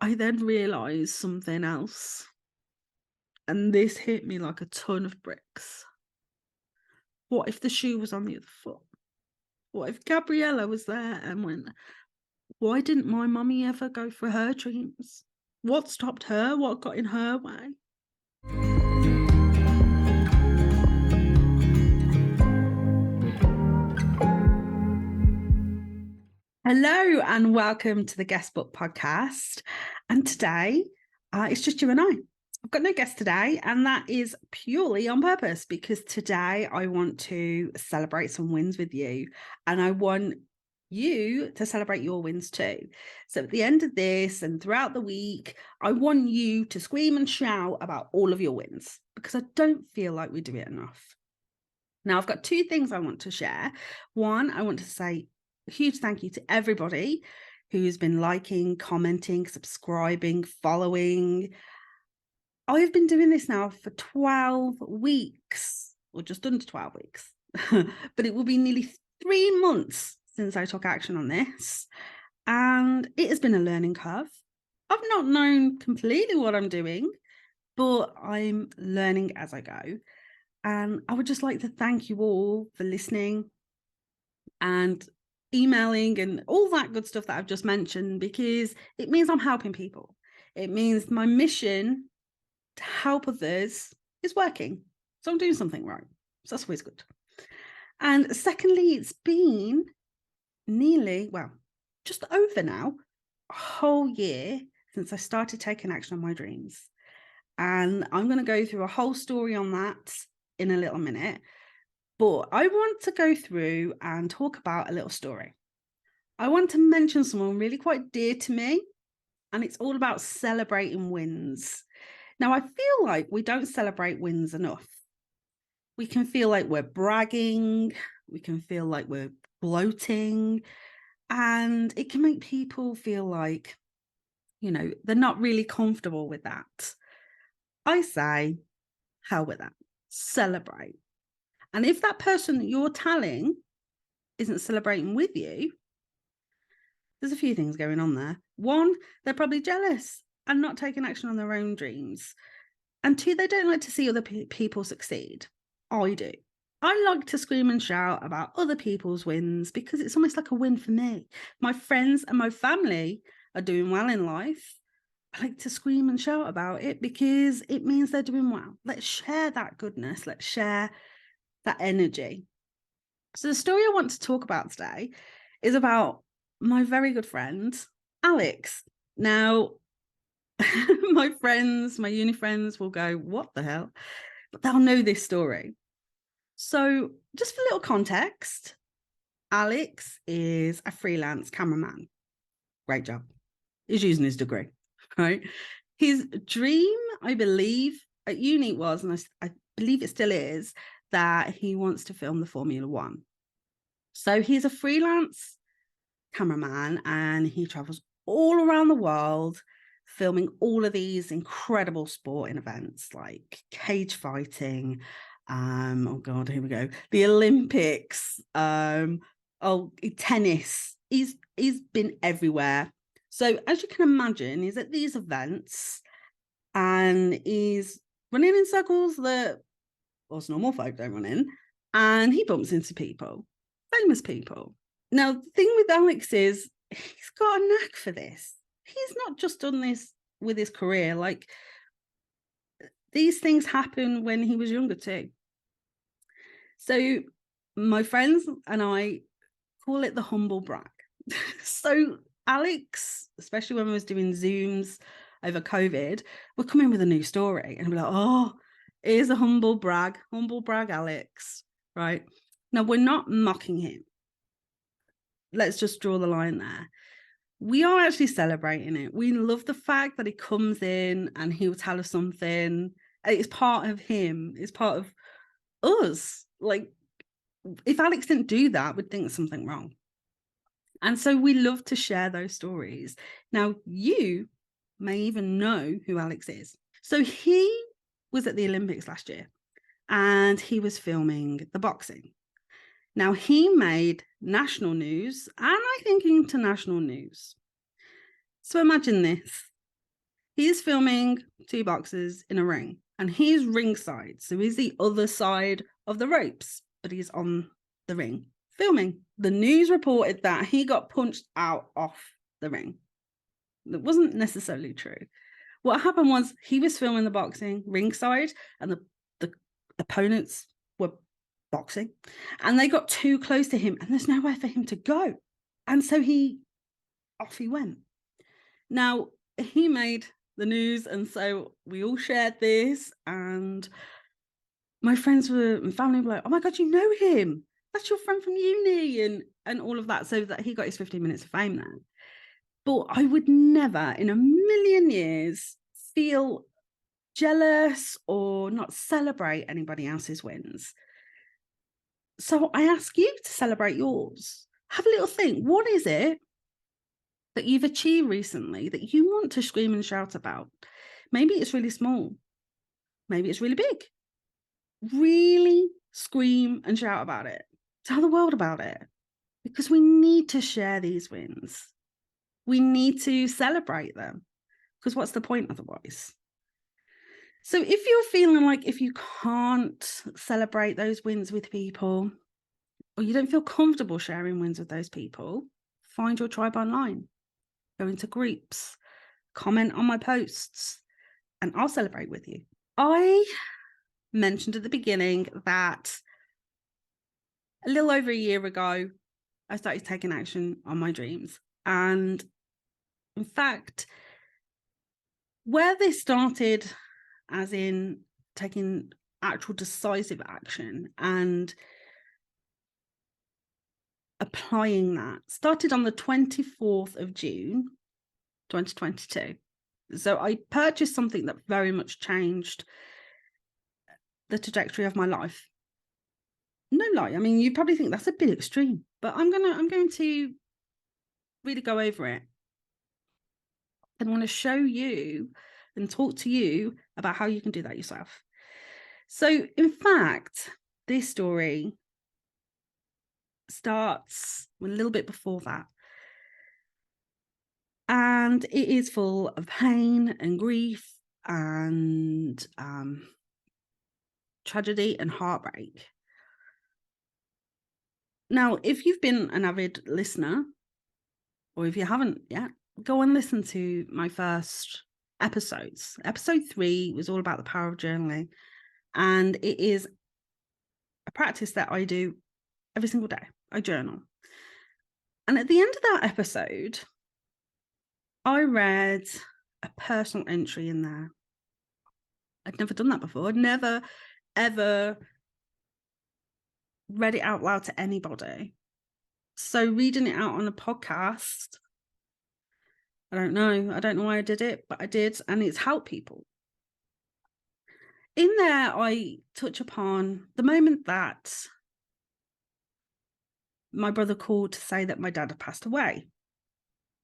I then realised something else, and this hit me like a ton of bricks. What if the shoe was on the other foot? What if Gabriella was there and went, why didn't my mummy ever go for her dreams? What stopped her? What got in her way? Hello and welcome to the Guest Book Podcast. And today it's just you and I. I've got no guest today, and that is purely on purpose because today I want to celebrate some wins with you, and I want you to celebrate your wins too. So at the end of this and throughout the week, I want you to scream and shout about all of your wins because I don't feel like we do it enough. Now, I've got two things I want to share. One, I want to say a huge thank you to everybody who's been liking, commenting, subscribing, following. I've been doing this now for 12 weeks, or just under 12 weeks, but it will be nearly 3 months since I took action on this. And it has been a learning curve. I've not known completely what I'm doing, but I'm learning as I go. And I would just like to thank you all for listening and emailing and all that good stuff that I've just mentioned, because it means I'm helping people. It means my mission to help others is working. So I'm doing something right. So that's always good. And secondly, it's been nearly, just over now, a whole year since I started taking action on my dreams. And I'm going to go through a whole story on that in a little minute. But I want to go through and talk about a little story. I want to mention someone really quite dear to me, and it's all about celebrating wins. Now, I feel like we don't celebrate wins enough. We can feel like we're bragging, we can feel like we're gloating, and it can make people feel like, they're not really comfortable with that. I say, hell with that, celebrate. And if that person that you're telling isn't celebrating with you, there's a few things going on there. One, they're probably jealous and not taking action on their own dreams. And two, they don't like to see other people succeed. I do. I like to scream and shout about other people's wins because it's almost like a win for me. My friends and my family are doing well in life. I like to scream and shout about it because it means they're doing well. Let's share that goodness. Let's share that energy. So the story I want to talk about today is about my very good friend, Alex. Now, my uni friends will go, what the hell? But they'll know this story. So just for a little context, Alex is a freelance cameraman. Great job. He's using his degree, right? His dream, I believe, at uni was, and I believe it still is, that he wants to film the Formula One. So he's a freelance cameraman and he travels all around the world filming all of these incredible sporting events like cage fighting, oh god, here we go, the Olympics, tennis. He's been everywhere. So as you can imagine, he's at these events and he's running in circles that us normal folk don't run in, and he bumps into people, famous people. Now, the thing with Alex is he's got a knack for this. He's not just done this with his career. Like, these things happen when he was younger too. So my friends and I call it the humble brag. So Alex, especially when we was doing Zooms over COVID, would come in with a new story and be like, oh, here's a humble brag Alex, right? Now, we're not mocking him. Let's just draw the line there. We are actually celebrating it. We love the fact that he comes in and he will tell us something. It's part of him. It's part of us. Like, if Alex didn't do that, we'd think something wrong. And so we love to share those stories. Now, you may even know who Alex is. So he was at the Olympics last year and he was filming the boxing. Now, he made national news and I think international news. So imagine this. He's filming two boxers in a ring, and he's ringside. So he's the other side of the ropes, but he's on the ring filming. The news reported that he got punched out off the ring. That wasn't necessarily true. What happened was he was filming the boxing ringside, and the opponents were boxing, and they got too close to him, and there's nowhere for him to go. And so off he went. Now, he made the news, and so we all shared this, and my friends and family were like, oh my God, you know him. That's your friend from uni, and all of that. So that he got his 15 minutes of fame there. But I would never in a million years feel jealous or not celebrate anybody else's wins. So I ask you to celebrate yours. Have a little think. What is it that you've achieved recently that you want to scream and shout about? Maybe it's really small. Maybe it's really big. Really scream and shout about it. Tell the world about it. Because we need to share these wins. We need to celebrate them. Because what's the point otherwise? So if you're feeling like if you can't celebrate those wins with people, or you don't feel comfortable sharing wins with those people, find your tribe online. Go into groups, comment on my posts, and I'll celebrate with you. I mentioned at the beginning that a little over a year ago, I started taking action on my dreams. And in fact, where this started, as in taking actual decisive action and applying that, started on the 24th of June, 2022. So I purchased something that very much changed the trajectory of my life. No lie. I mean, you probably think that's a bit extreme, but I'm going to really go over it. I want to show you and talk to you about how you can do that yourself. So, in fact, this story starts a little bit before that. And it is full of pain and grief and tragedy and heartbreak. Now, if you've been an avid listener, or if you haven't yet, go and listen to my first episodes. Episode 3 was all about the power of journaling. And it is a practice that I do every single day. I journal. And at the end of that episode, I read a personal entry in there. I'd never done that before. I'd never, ever read it out loud to anybody. So reading it out on a podcast, I don't know why I did it, but I did, and it's helped people. In there, I touch upon the moment that my brother called to say that my dad had passed away.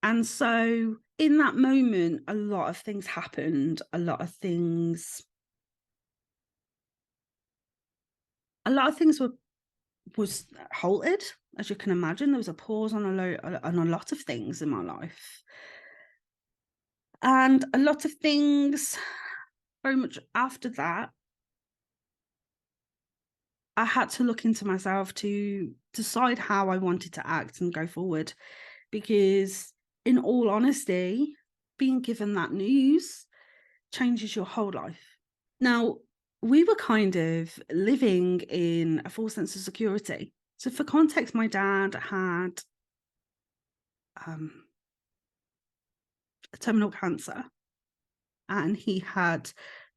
And so in that moment, a lot of things happened. A lot of things was halted, as you can imagine. There was a pause on a lot of things in my life. And a lot of things very much after that, I had to look into myself to decide how I wanted to act and go forward. Because in all honesty, being given that news changes your whole life. Now, we were kind of living in a false sense of security. So for context, my dad had terminal cancer, and he had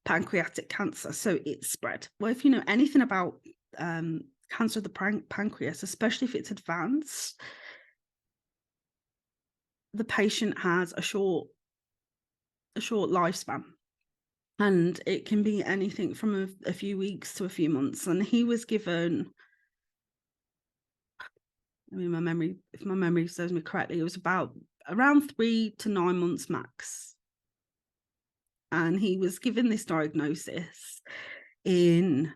pancreatic cancer, so it spread. Well, if you know anything about cancer of the pancreas, especially if it's advanced, the patient has a short lifespan, and it can be anything from a few weeks to a few months. And he was given, I mean, if my memory serves me correctly, it was around 3 to 9 months max. And he was given this diagnosis in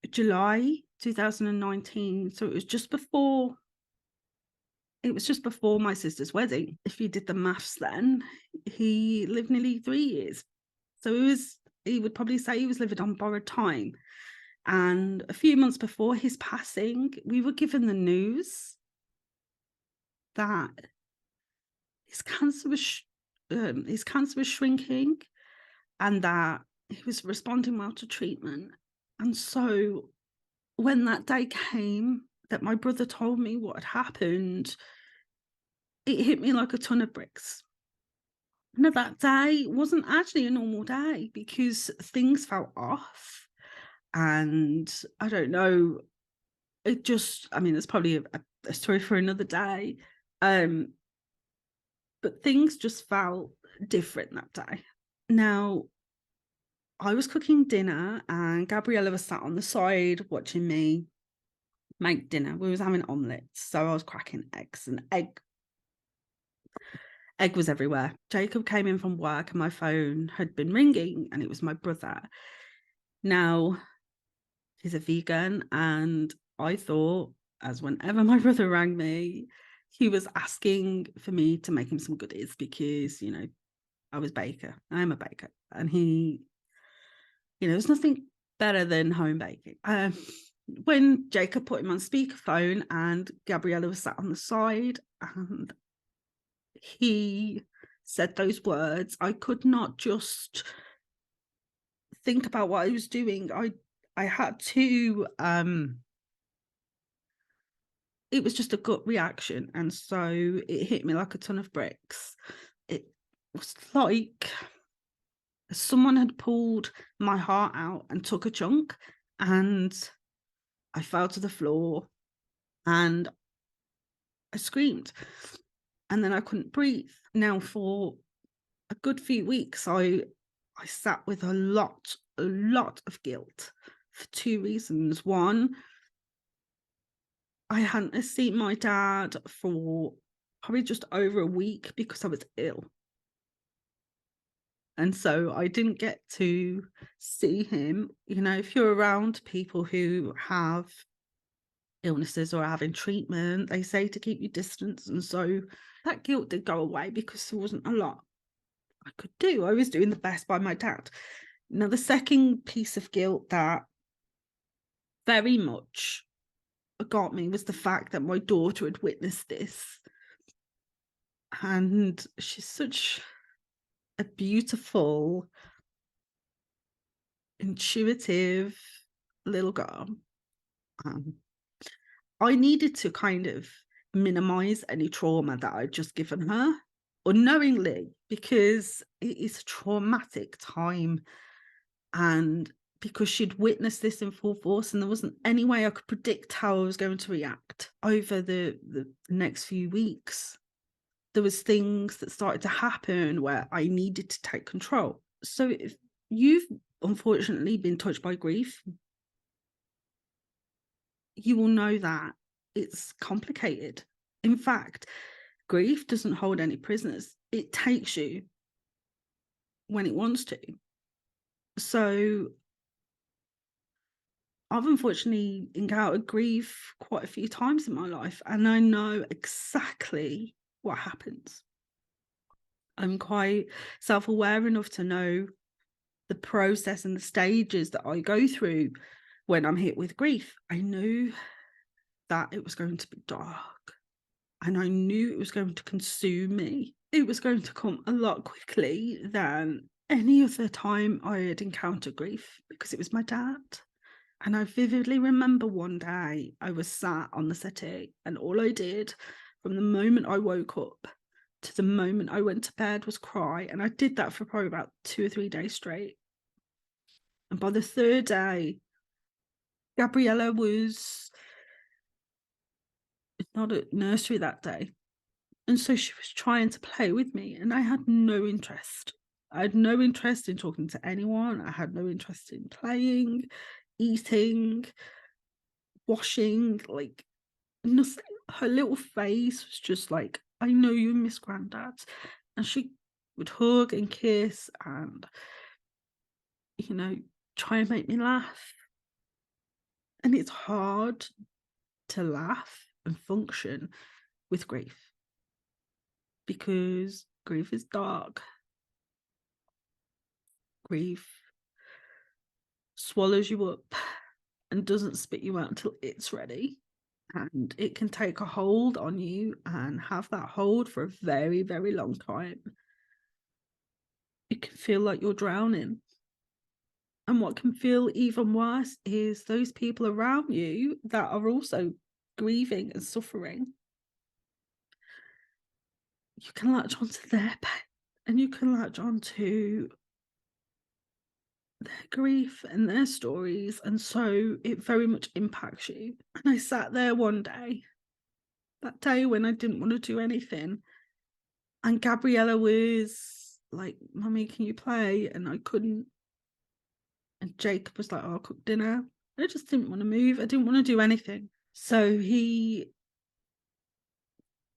July 2019. So it was just before my sister's wedding. If you did the maths then, he lived nearly 3 years. So he would probably say he was living on borrowed time. And a few months before his passing, we were given the news that his cancer was shrinking, and that he was responding well to treatment. And so when that day came that my brother told me what had happened, it hit me like a ton of bricks. No, that day wasn't actually a normal day because things felt off. And I don't know, there's probably a story for another day. But things just felt different that day. Now, I was cooking dinner and Gabriella was sat on the side watching me make dinner. We was having omelets, so I was cracking eggs, and egg was everywhere. Jacob came in from work and my phone had been ringing, and it was my brother. Now, he's a vegan, and I thought, as whenever my brother rang me, he was asking for me to make him some goodies because, I was baker. I am a baker. And there's nothing better than home baking. When Jacob put him on speakerphone and Gabriella was sat on the side and he said those words, I could not just think about what I was doing. I had to, it was just a gut reaction. And so it hit me like a ton of bricks. It was like someone had pulled my heart out and took a chunk, and I fell to the floor and I screamed, and then I couldn't breathe. Now, for a good few weeks, I sat with a lot of guilt for 2 reasons. One, I hadn't seen my dad for probably just over a week because I was ill. And so I didn't get to see him. If you're around people who have illnesses or are having treatment, they say to keep your distance. And so that guilt did go away because there wasn't a lot I could do. I was doing the best by my dad. Now, the second piece of guilt that very much got me was the fact that my daughter had witnessed this. And she's such a beautiful, intuitive little girl. I needed to kind of minimize any trauma that I'd just given her unknowingly, because it is a traumatic time, and because she'd witnessed this in full force, and there wasn't any way I could predict how I was going to react over the next few weeks. There was things that started to happen where I needed to take control. So if you've unfortunately been touched by grief, you will know that it's complicated. In fact, grief doesn't hold any prisoners. It takes you when it wants to. So I've unfortunately encountered grief quite a few times in my life, and I know exactly what happens. I'm quite self-aware enough to know the process and the stages that I go through when I'm hit with grief. I knew that it was going to be dark, and I knew it was going to consume me. It was going to come a lot quickly than any other time I had encountered grief, because it was my dad. And I vividly remember one day I was sat on the settee, and all I did from the moment I woke up to the moment I went to bed was cry. And I did that for probably about 2 or 3 days straight. And by the third day, Gabriella was not at nursery that day. And so she was trying to play with me, and I had no interest. I had no interest in talking to anyone. I had no interest in playing, eating, washing, like nothing. Her little face was just like, I know you miss Granddad. And she would hug and kiss and, try and make me laugh. And it's hard to laugh and function with grief, because Grief is dark. Grief swallows you up and doesn't spit you out until it's ready. And it can take a hold on you and have that hold for a very, very long time. It can feel like you're drowning. And what can feel even worse is those people around you that are also grieving and suffering. You can latch onto their pain and you can latch onto their grief and their stories. And so it very much impacts you. And I sat there one day, that day when I didn't want to do anything, and Gabriella was like, "Mummy, can you play?" And I couldn't. And Jacob was like, "Oh, I'll cook dinner." I just didn't want to move. I didn't want to do anything. So he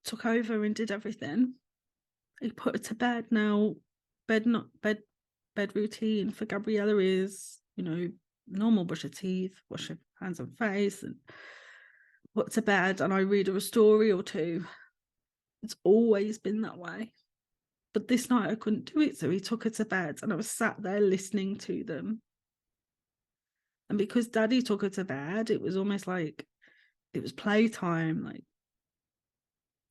took over and did everything. He put her to bed. Now, bed routine for Gabriella is, normal, brush her teeth, wash her hands and face, and put to bed. And I read her a story or two. It's always been that way. But this night I couldn't do it, so he took her to bed, and I was sat there listening to them. And because Daddy took her to bed, it was almost like it was playtime. Like,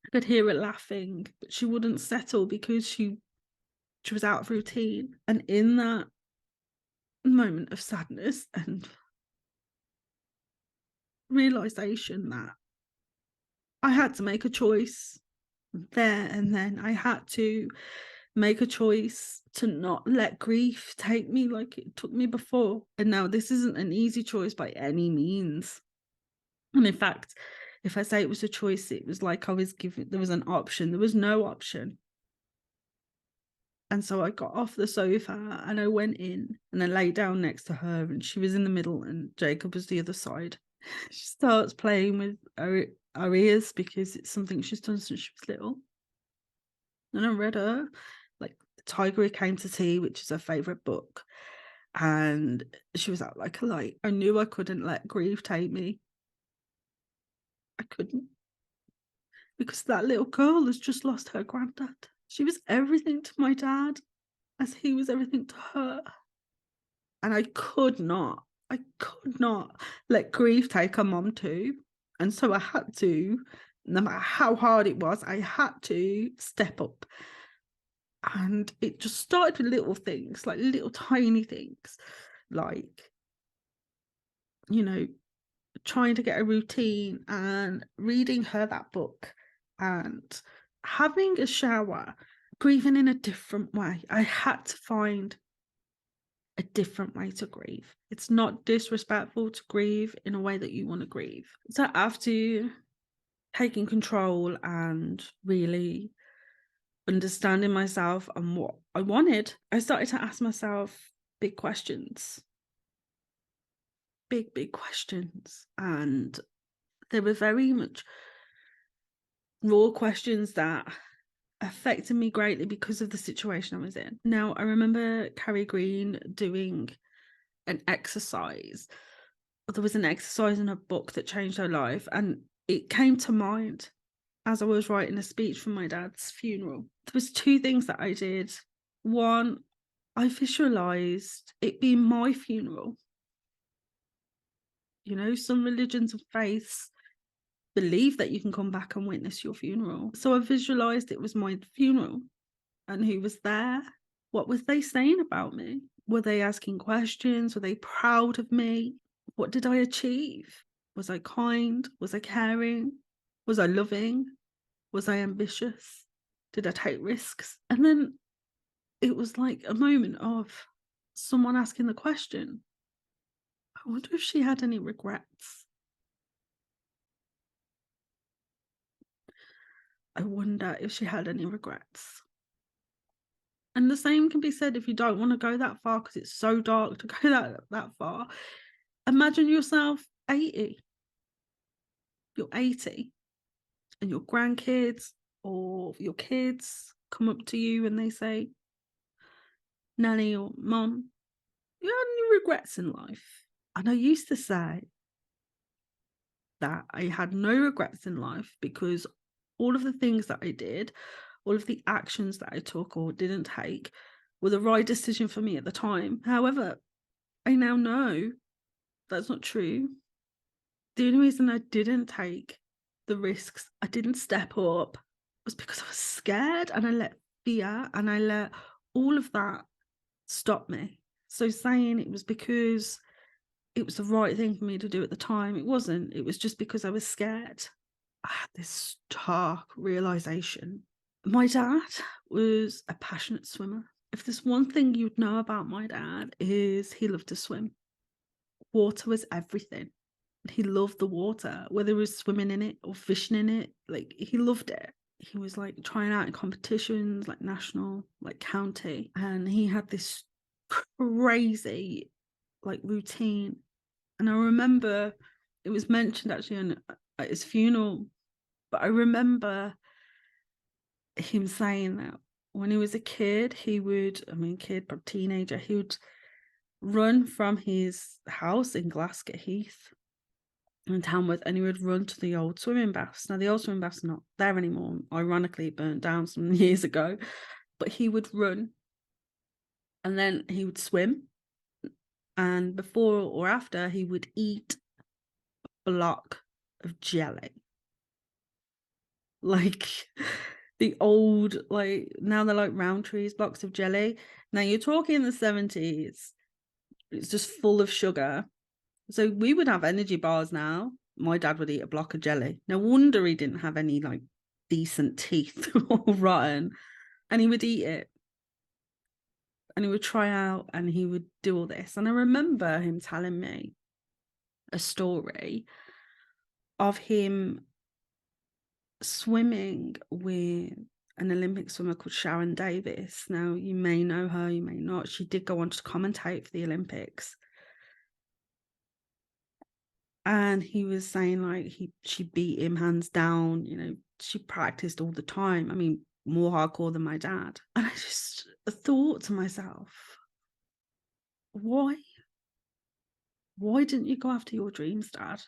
I could hear her laughing, but she wouldn't settle because she was out of routine. And in that moment of sadness and realization that I had to make a choice there and then, I had to make a choice to not let grief take me like it took me before. And now this isn't an easy choice by any means. And in fact, if I say it was a choice, it was like I was given, there was an option. There was no option. And so I got off the sofa and I went in and I lay down next to her, and she was in the middle and Jacob was the other side. She starts playing with our ears because it's something she's done since she was little. And I read her, like, The Tiger Came to Tea, which is her favourite book. And she was out like a light. I knew I couldn't let grief take me. I couldn't. Because that little girl has just lost her granddad. She was everything to my dad as he was everything to her. And I could not let grief take her mum too. And so I had to, no matter how hard it was, I had to step up. And it just started with little things, like little tiny things, like, trying to get a routine and reading her that book and having a shower, grieving in a different way. I had to find a different way to grieve. It's not disrespectful to grieve in a way that you want to grieve. So after taking control and really understanding myself and what I wanted, I started to ask myself big questions. Big questions. And they were very much raw questions that affected me greatly because of the situation I was in. Now, I remember Carrie Green doing an exercise. There was an exercise in a book that changed her life, and it came to mind as I was writing a speech for my dad's funeral. There was two things that I did. One, I visualized it being my funeral. Some religions and faiths believe that you can come back and witness your funeral. So I visualized it was my funeral, and who was there? What was they saying about me? Were they asking questions? Were they proud of me? What did I achieve? Was I kind? Was I caring? Was I loving? Was I ambitious? Did I take risks? And then it was like a moment of someone asking the question, I wonder if she had any regrets. I wonder if she had any regrets. And the same can be said if you don't want to go that far because it's so dark to go that far. Imagine yourself 80. You're 80 and your grandkids or your kids come up to you and they say, Nanny or Mum, you had any regrets in life? And I used to say that I had no regrets in life because all of the things that I did all of the actions that I took or didn't take were the right decision for me at the time. However, I now know that's not true. The only reason I didn't take the risks, I didn't step up, was because I was scared, and I let fear and I let all of that stop me. So saying it was because it was the right thing for me to do at the time, it wasn't. It was just because I was scared. I had this stark realization. My dad was a passionate swimmer. If there's one thing you'd know about my dad, is he loved to swim. Water was everything. He loved the water, whether he was swimming in it or fishing in it. Like, he loved it. He was like trying out in competitions, like national, like county, and he had this crazy like routine. And I remember it was mentioned actually at his funeral, but I remember him saying that when he was a kid, kid, but teenager, he would run from his house in Glasgow Heath in Tamworth, and he would run to the old swimming baths. Now, the old swimming baths are not there anymore. Ironically, it burnt down some years ago. But he would run, and then he would swim, and before or after, he would eat a block of jelly. Like the old, like, now they're like Roundtree's blocks of jelly. Now, you're talking the 70s. It's just full of sugar. So we would have energy bars now. My dad would eat a block of jelly. No wonder he didn't have any like decent teeth or rotten. And he would eat it. And he would try out and he would do all this. And I remember him telling me a story of him swimming with an Olympic swimmer called Sharon Davis. Now, you may know her, you may not. She did go on to commentate for the Olympics. And he was saying like she beat him hands down, she practiced all the time. I mean, more hardcore than my dad. And I just thought to myself, why didn't you go after your dreams, Dad?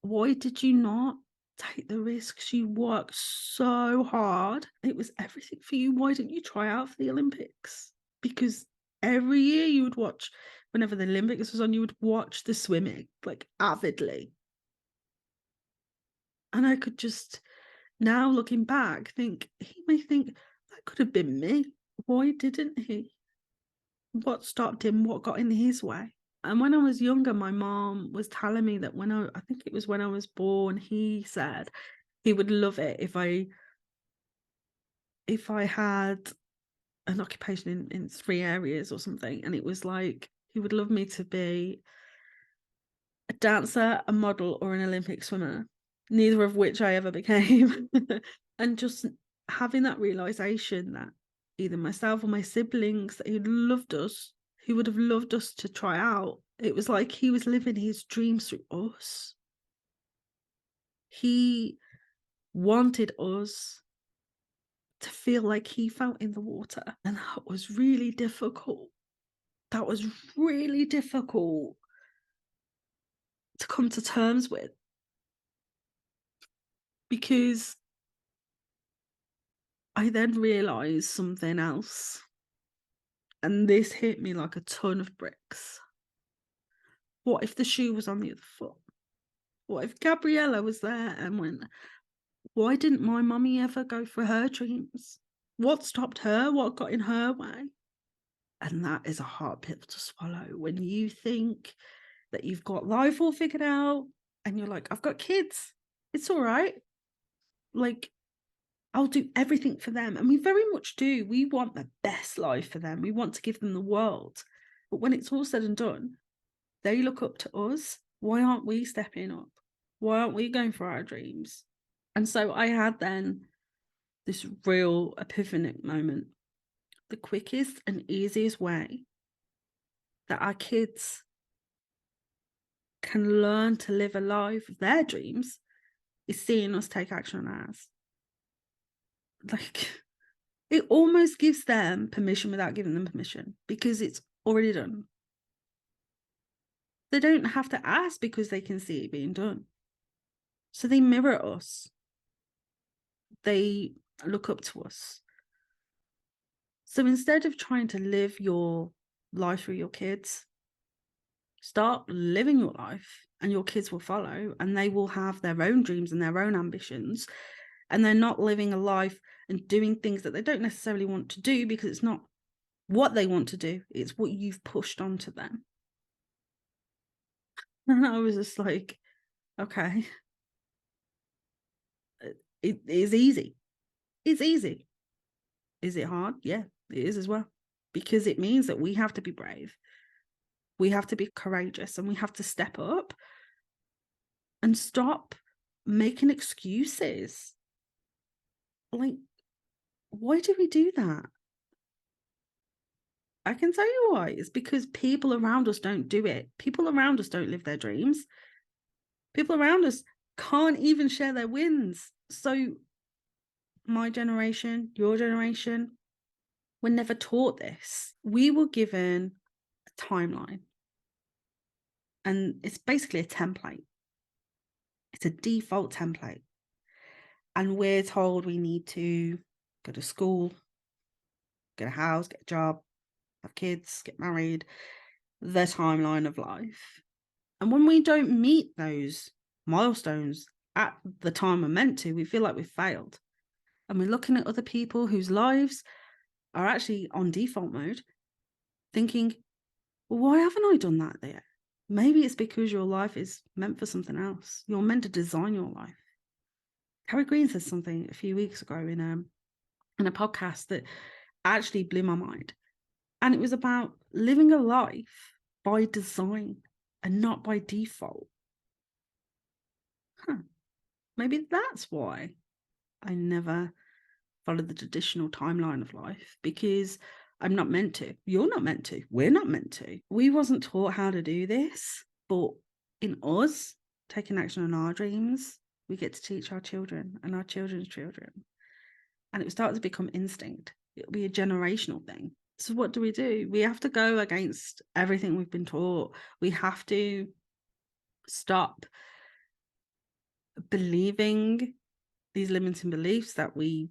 Why did you not take the risks? You worked so hard. It was everything for you. Why didn't you try out for the Olympics? Because every year you would watch, whenever the Olympics was on, you would watch the swimming, like, avidly. And I could just, now looking back, think, he may think, that could have been me. Why didn't he? What stopped him? What got in his way? And when I was younger, my mom was telling me that I think it was when I was born, he said he would love it if I had an occupation in 3 areas or something. And it was like, he would love me to be a dancer, a model, or an Olympic swimmer, neither of which I ever became. And just having that realization that either myself or my siblings, that he would have loved us to try out. It was like he was living his dreams through us. He wanted us to feel like he felt in the water. And that was really difficult. That was really difficult to come to terms with. Because I then realised something else. And this hit me like a ton of bricks. What if the shoe was on the other foot? What if Gabriella was there and went, why didn't my mummy ever go for her dreams? What stopped her? What got in her way? And that is a hard pill to swallow when you think that you've got life all figured out and you're like, I've got kids. It's all right. Like, I'll do everything for them. And we very much do. We want the best life for them. We want to give them the world. But when it's all said and done, they look up to us. Why aren't we stepping up? Why aren't we going for our dreams? And so I had then this real epiphanic moment. The quickest and easiest way that our kids can learn to live a life of their dreams is seeing us take action on ours. Like, it almost gives them permission without giving them permission, because it's already done. They don't have to ask because they can see it being done. So they mirror us. They look up to us. So instead of trying to live your life through your kids, start living your life and your kids will follow, and they will have their own dreams and their own ambitions. And they're not living a life and doing things that they don't necessarily want to do because it's not what they want to do. It's what you've pushed onto them. And I was just like, okay, it is easy. It's easy. Is it hard? Yeah, it is as well. Because it means that we have to be brave. We have to be courageous, and we have to step up and stop making excuses. Like, why do we do that? I can tell you why. It's because people around us don't do it. People around us don't live their dreams. People around us can't even share their wins. So my generation, your generation, we're never taught this. We were given a timeline. And it's basically a template. It's a default template. And we're told we need to go to school, get a house, get a job, have kids, get married, the timeline of life. And when we don't meet those milestones at the time we're meant to, we feel like we've failed. And we're looking at other people whose lives are actually on default mode, thinking, well, why haven't I done that there? Maybe it's because your life is meant for something else. You're meant to design your life. Harry Green said something a few weeks ago in a podcast that actually blew my mind. And it was about living a life by design and not by default. Maybe that's why I never followed the traditional timeline of life, because I'm not meant to. You're not meant to. We're not meant to. We wasn't taught how to do this, but in us taking action on our dreams, we get to teach our children and our children's children. And it starts to become instinct. It'll be a generational thing. So what do? We have to go against everything we've been taught. We have to stop believing these limiting beliefs that we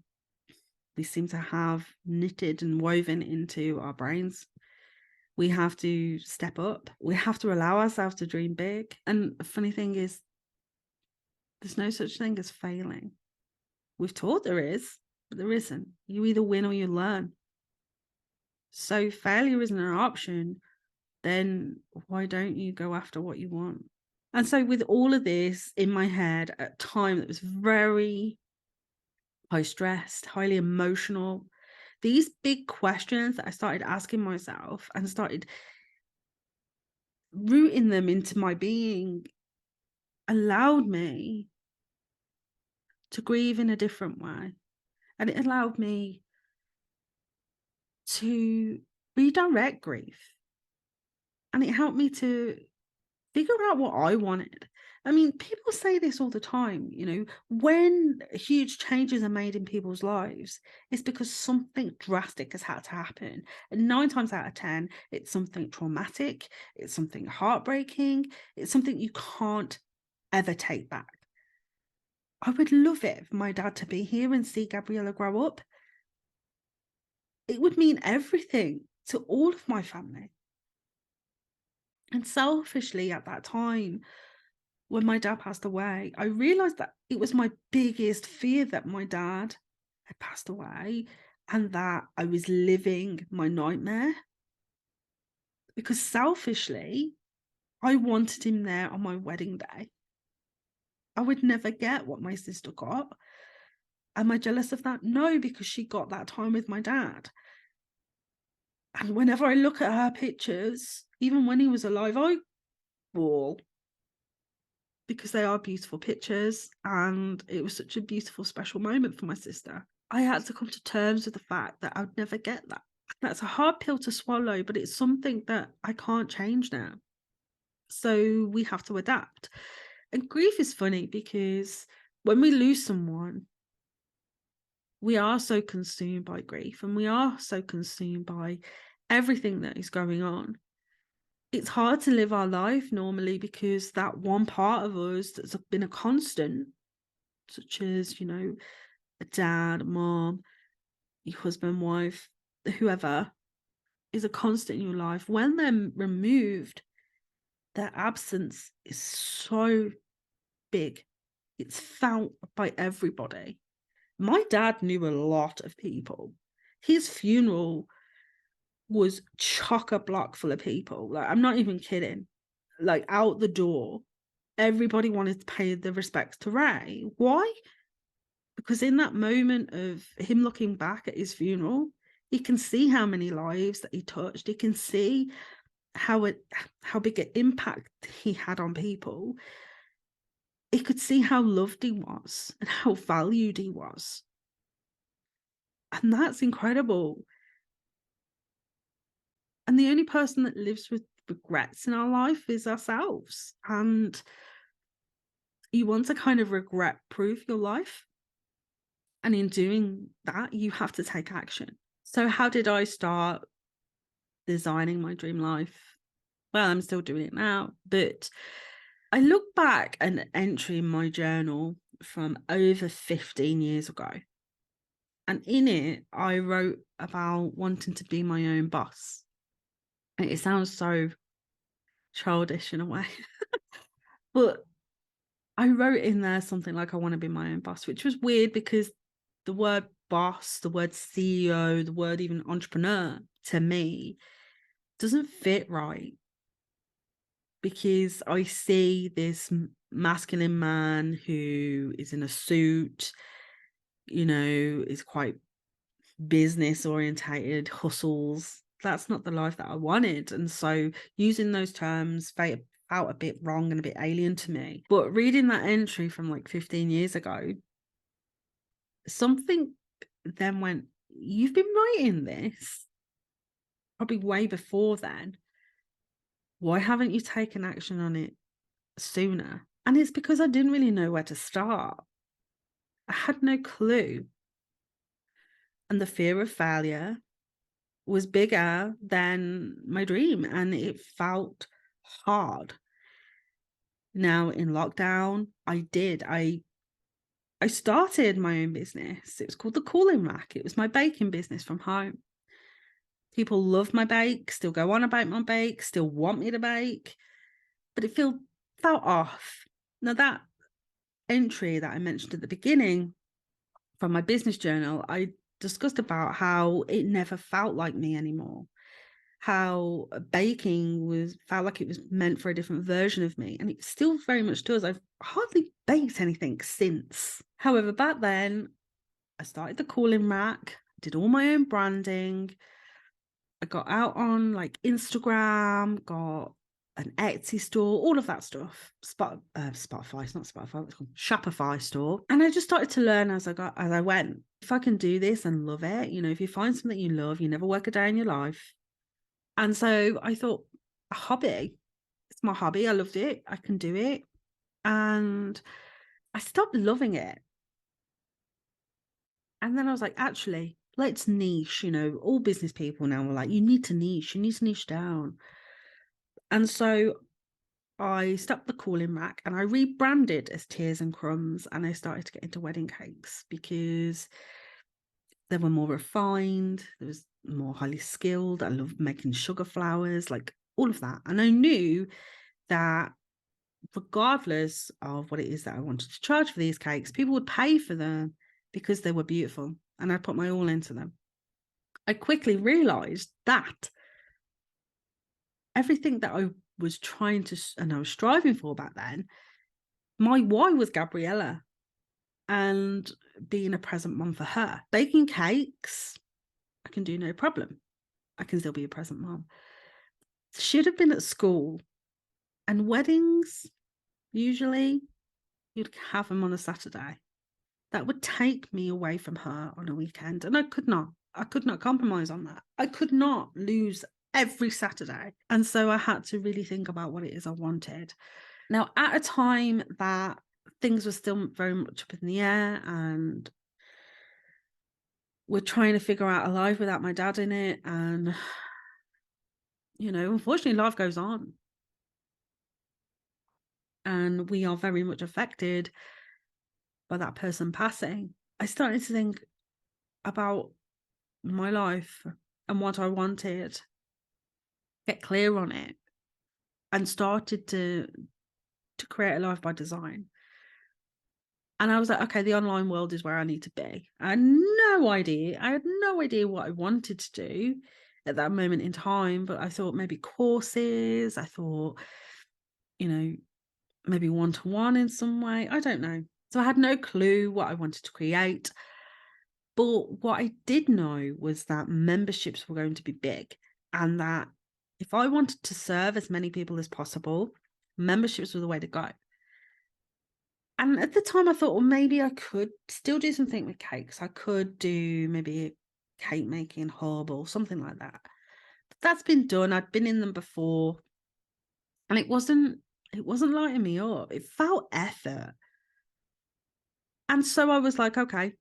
seem to have knitted and woven into our brains. We have to step up. We have to allow ourselves to dream big. And the funny thing is, there's no such thing as failing. We've taught there is, but there isn't. You either win or you learn. So failure isn't an option. Then why don't you go after what you want? And so with all of this in my head at a time that was very high stressed, highly emotional, these big questions that I started asking myself and started rooting them into my being allowed me to grieve in a different way. And it allowed me to redirect grief. And it helped me to figure out what I wanted. I mean, people say this all the time, when huge changes are made in people's lives, it's because something drastic has had to happen. And 9 times out of 10, it's something traumatic, it's something heartbreaking, it's something you can't ever take back. I would love it for my dad to be here and see Gabriella grow up. It would mean everything to all of my family. And selfishly at that time, when my dad passed away, I realized that it was my biggest fear that my dad had passed away and that I was living my nightmare. Because selfishly, I wanted him there on my wedding day. I would never get what my sister got. Am I jealous of that? No, because she got that time with my dad. And whenever I look at her pictures, even when he was alive, I bawl. Because they are beautiful pictures, and it was such a beautiful, special moment for my sister. I had to come to terms with the fact that I would never get that. That's a hard pill to swallow, but it's something that I can't change now. So we have to adapt. And grief is funny because when we lose someone, we are so consumed by grief, and we are so consumed by everything that is going on. It's hard to live our life normally because that one part of us that's been a constant, such as, a dad, a mom, your husband, wife, whoever is a constant in your life, when they're removed, their absence is so big. It's felt by everybody. My dad knew a lot of people. His funeral was chock-a-block full of people. Like, I'm not even kidding. Like, out the door, everybody wanted to pay their respects to Ray. Why? Because in that moment of him looking back at his funeral, he can see how many lives that he touched. He can see how big an impact he had on people. He could see how loved he was and how valued he was. And that's incredible. And the only person that lives with regrets in our life is ourselves. And you want to kind of regret proof your life. And in doing that, you have to take action. So how did I start designing my dream life? Well, I'm still doing it now, but I look back at an entry in my journal from over 15 years ago. And in it, I wrote about wanting to be my own boss. And it sounds so childish in a way. But I wrote in there something like, I want to be my own boss, which was weird because the word boss, the word CEO, the word even entrepreneur to me doesn't fit right. Because I see this masculine man who is in a suit, you know, is quite business orientated, hustles. That's not the life that I wanted. And so using those terms felt a bit wrong and a bit alien to me. But reading that entry from like 15 years ago, something then went, you've been writing this probably way before then. Why haven't you taken action on it sooner? And it's because I didn't really know where to start. I had no clue. And the fear of failure was bigger than my dream, and it felt hard. Now in lockdown, I started my own business. It was called the Cooling Rack. It was my baking business from home. People love my bake, still go on about my bake, still want me to bake, but it felt off. Now that entry that I mentioned at the beginning from my business journal, I discussed about how it never felt like me anymore. How baking felt like it was meant for a different version of me. And it still very much does. I've hardly baked anything since. However, back then I started the Cooling Rack, did all my own branding. I got out on like Instagram, got an Etsy store, all of that stuff. Spotify, it's not Spotify, it's called Shopify store. And I just started to learn as I went. If I can do this and love it, you know, if you find something you love, you never work a day in your life. And so I thought, a hobby. It's my hobby. I loved it. I can do it. And I stopped loving it. And then I was like, actually, let's niche. You know, all business people now are like, you need to niche down. And so I stopped the Cooling Rack and I rebranded as Tears and Crumbs, and I started to get into wedding cakes because they were more refined, there was more highly skilled. I loved making sugar flowers, like all of that. And I knew that regardless of what it is that I wanted to charge for these cakes, people would pay for them because they were beautiful, and I put my all into them. I quickly realized that everything that I was trying to, and I was striving for back then, my why was Gabriella and being a present mom for her. Baking cakes, I can do no problem. I can still be a present mom. Should have been at school. And weddings, usually you'd have them on a Saturday. That would take me away from her on a weekend. And I could not compromise on that. I could not lose every Saturday. And so I had to really think about what it is I wanted. Now, at a time that things were still very much up in the air and we're trying to figure out a life without my dad in it. And, you know, unfortunately, life goes on. And we are very much affected by that person passing. I started to think about my life and what I wanted, get clear on it, and started to create a life by design. And I was like, okay, the online world is where I need to be. I had no idea. I had no idea what I wanted to do at that moment in time, but I thought maybe courses. I thought, maybe one-to-one in some way. I don't know. So I had no clue what I wanted to create. But what I did know was that memberships were going to be big, and that if I wanted to serve as many people as possible, memberships were the way to go. And at the time I thought, well, maybe I could still do something with cakes. I could do maybe a cake making hub or something like that. But that's been done. I'd been in them before, and it wasn't lighting me up. It felt effort. And so I was like, okay,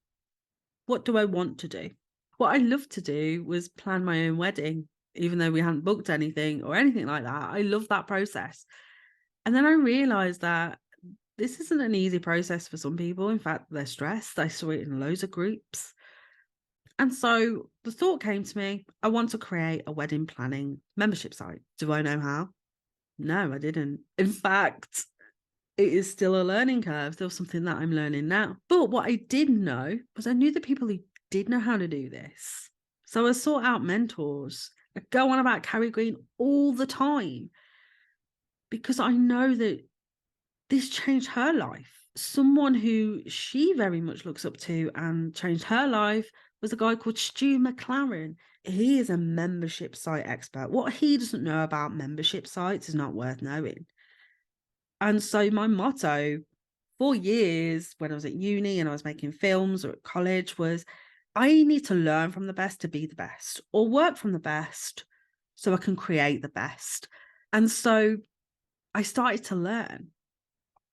what do I want to do? What I loved to do was plan my own wedding, even though we hadn't booked anything or anything like that. I love that process. And then I realized that this isn't an easy process for some people. In fact, they're stressed. I saw it in loads of groups. And so the thought came to me, I want to create a wedding planning membership site. Do I know how? No, I didn't. In fact, it is still a learning curve, still something that I'm learning now. But what I did know was I knew the people who did know how to do this. So I sought out mentors. I go on about Carrie Green all the time because I know that this changed her life. Someone who she very much looks up to and changed her life was a guy called Stu McLaren. He is a membership site expert. What he doesn't know about membership sites is not worth knowing. And so my motto for years when I was at uni and I was making films or at college was, I need to learn from the best to be the best, or work from the best so I can create the best. And so I started to learn.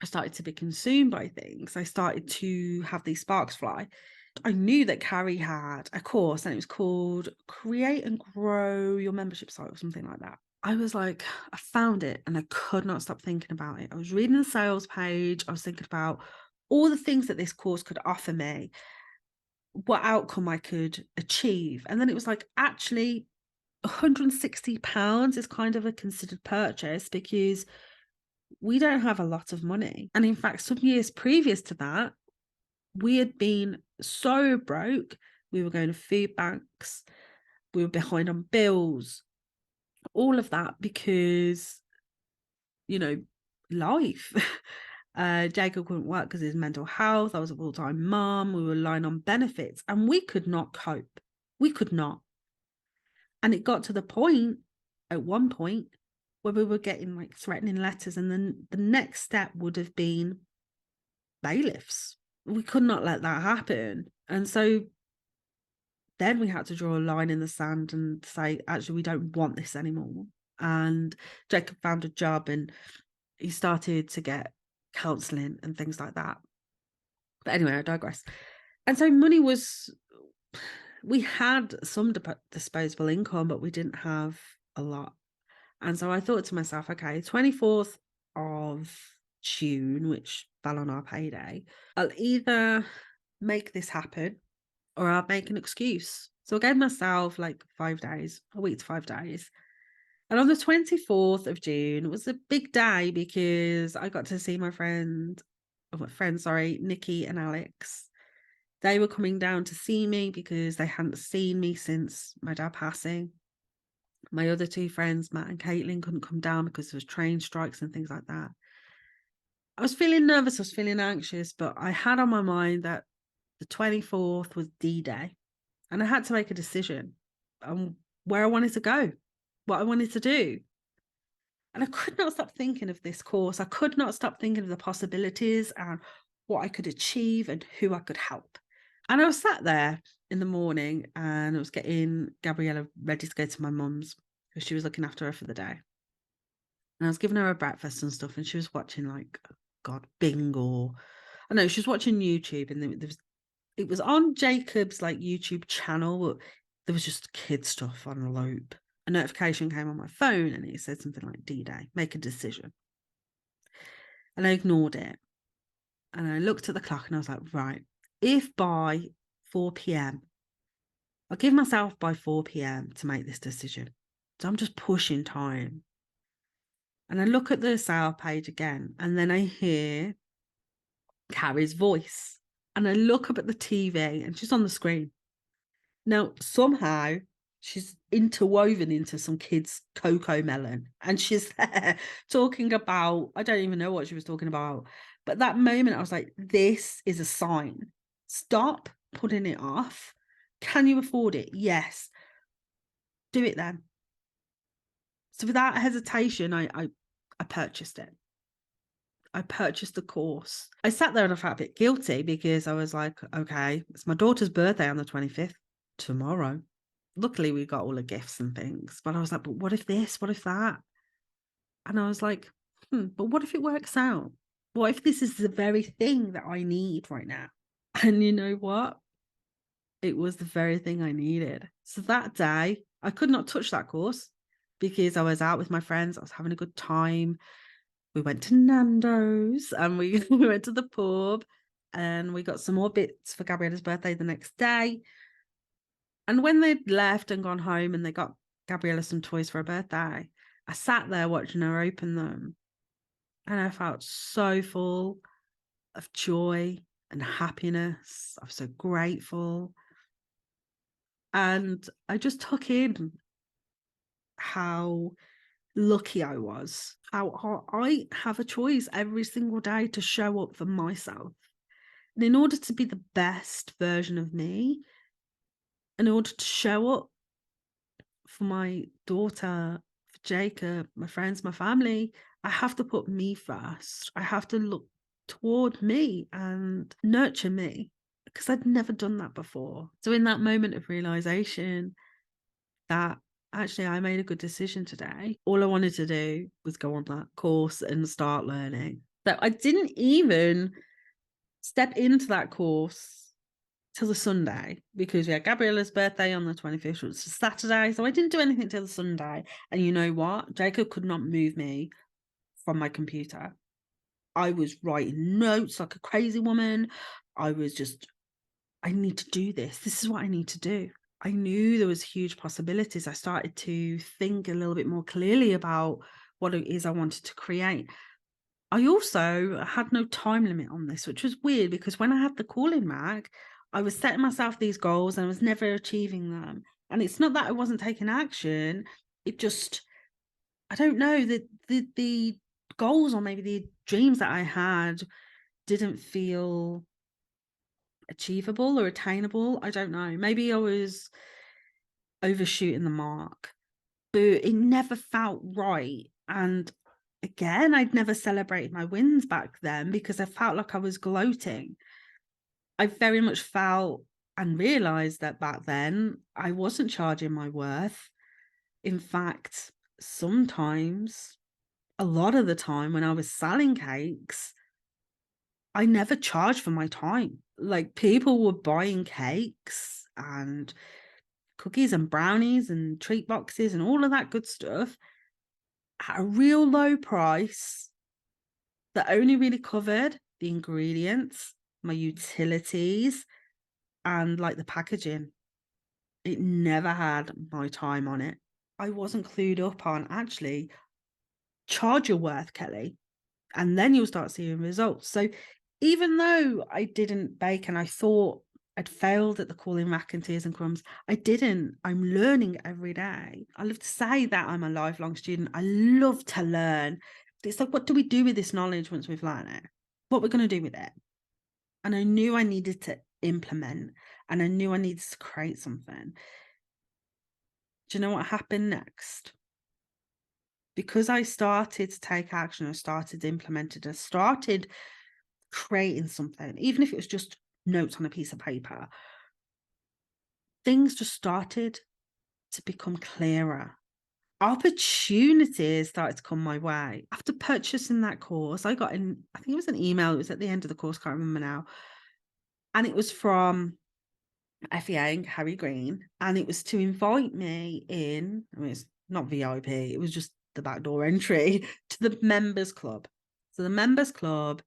I started to be consumed by things. I started to have these sparks fly. I knew that Carrie had a course and it was called Create and Grow Your Membership Site or something like that. I was like, I found it and I could not stop thinking about it. I was reading the sales page. I was thinking about all the things that this course could offer me, what outcome I could achieve. And then it was like, actually, £160 is kind of a considered purchase because we don't have a lot of money. And in fact, some years previous to that, we had been so broke. We were going to food banks. We were behind on bills, all of that because, life. Jacob couldn't work because of his mental health. I was a full-time mom. We were relying on benefits and we could not cope. We could not. And it got to the point, at one point, where we were getting like threatening letters, and then the next step would have been bailiffs. We could not let that happen. And so then we had to draw a line in the sand and say, actually, we don't want this anymore. And Jacob found a job and he started to get counselling and things like that. But anyway, I digress. And so money was, we had some disposable income, but we didn't have a lot. And so I thought to myself, okay, 24th of June, which fell on our payday, I'll either make this happen or I'll make an excuse. So I gave myself like 5 days, a week to 5 days. And on the 24th of June, it was a big day because I got to see my friends, Nikki and Alex. They were coming down to see me because they hadn't seen me since my dad passing. My other two friends, Matt and Caitlin, couldn't come down because there was train strikes and things like that. I was feeling nervous, I was feeling anxious, but I had on my mind that the 24th was D-Day and I had to make a decision on where I wanted to go, what I wanted to do. And I could not stop thinking of this course. I could not stop thinking of the possibilities and what I could achieve and who I could help. And I was sat there in the morning and I was getting Gabriella ready to go to my mum's because she was looking after her for the day. And I was giving her a breakfast and stuff, and she was watching like, God, Bing, or I know she was watching YouTube, and it was on Jacob's like YouTube channel, but there was just kid stuff on a loop. A notification came on my phone and it said something like D-Day, make a decision. And I ignored it. And I looked at the clock and I was like, right, if by 4 p.m. I give myself by 4 p.m. to make this decision. So I'm just pushing time. And I look at the sale page again, and then I hear Carrie's voice. And I look up at the TV, and she's on the screen. Now, somehow, she's interwoven into some kid's Coco Melon. And she's there talking about, I don't even know what she was talking about. But that moment, I was like, this is a sign. Stop putting it off. Can you afford it? Yes. Do it then. So without hesitation, I purchased it. I purchased the course. I sat there and I felt a bit guilty because I was like, okay, it's my daughter's birthday on the 25th, tomorrow. Luckily, we got all the gifts and things. But I was like, but what if this? What if that? And I was like, but what if it works out? What if this is the very thing that I need right now? And you know what? It was the very thing I needed. So that day, I could not touch that course because I was out with my friends. I was having a good time. We went to Nando's and we went to the pub and we got some more bits for Gabriella's birthday the next day. And when they'd left and gone home and they got Gabriella some toys for her birthday, I sat there watching her open them and I felt so full of joy and happiness. I was so grateful. And I just took in how lucky I was, how I have a choice every single day to show up for myself. And in order to be the best version of me, in order to show up for my daughter, for Jacob, my friends, my family, I have to put me first. I have to look toward me and nurture me because I'd never done that before. So in that moment of realization that actually I made a good decision today, all I wanted to do was go on that course and start learning. So I didn't even step into that course till the Sunday because we had Gabriella's birthday on the 25th, which was Saturday. So I didn't do anything till the Sunday. And you know what? Jacob could not move me from my computer. I was writing notes like a crazy woman. I was just, I need to do this. This is what I need to do. I knew there was huge possibilities. I started to think a little bit more clearly about what it is I wanted to create. I also had no time limit on this, which was weird because when I had the calling mag, I was setting myself these goals and I was never achieving them. And it's not that I wasn't taking action. It just, I don't know, the goals or maybe the dreams that I had didn't feel achievable or attainable. I don't know. Maybe I was overshooting the mark, but it never felt right. And again, I'd never celebrated my wins back then because I felt like I was gloating. I very much felt and realized that back then I wasn't charging my worth. In fact, sometimes, a lot of the time when I was selling cakes, I never charged for my time. Like people were buying cakes and cookies and brownies and treat boxes and all of that good stuff at a real low price that only really covered the ingredients, my utilities, and like the packaging. It never had my time on it. I wasn't clued up on actually charge your worth, Kelly, and then you'll start seeing results. So even though I didn't bake and I thought I'd failed at the calling mac and tears and crumbs, I didn't. I'm learning every day. I love to say that I'm a lifelong student. I love to learn. It's like, what do we do with this knowledge once we've learned it? What we're going to do with it? And I knew I needed to implement and I knew I needed to create something. Do you know what happened next? Because I started to take action, I started implementing, I started creating something, even if it was just notes on a piece of paper, things just started to become clearer. Opportunities started to come my way. After purchasing that course, I got in, I think it was an email, it was at the end of the course, can't remember now. And it was from FEA and Harry Green. And it was to invite me in, I mean, it's not VIP, it was just the backdoor entry to the members club. So the members club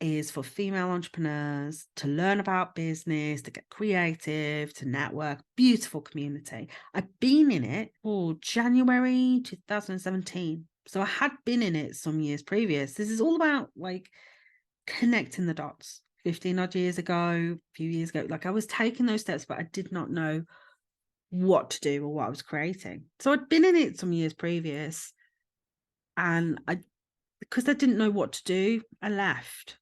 is for female entrepreneurs to learn about business, to get creative, to network. Beautiful community. I've been in it for January 2017. So I had been in it some years previous. This is all about like connecting the dots. 15 odd years ago, a few years ago, like I was taking those steps, but I did not know what to do or what I was creating. So I'd been in it some years previous, and because I didn't know what to do, I left.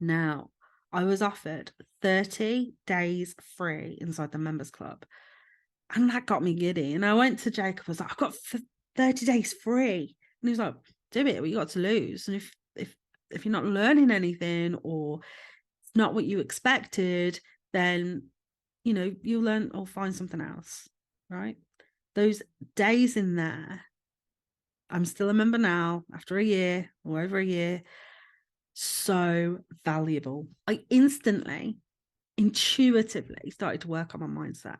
Now, I was offered 30 days free inside the members club, and that got me giddy. And I went to Jacob, I was like, I've got 30 days free. And he was like, do it, what you got to lose? And if you're not learning anything, or it's not what you expected, then, you know, you'll learn or find something else, right? Those days in there, I'm still a member now after a year or over a year. So valuable. I instantly, intuitively started to work on my mindset,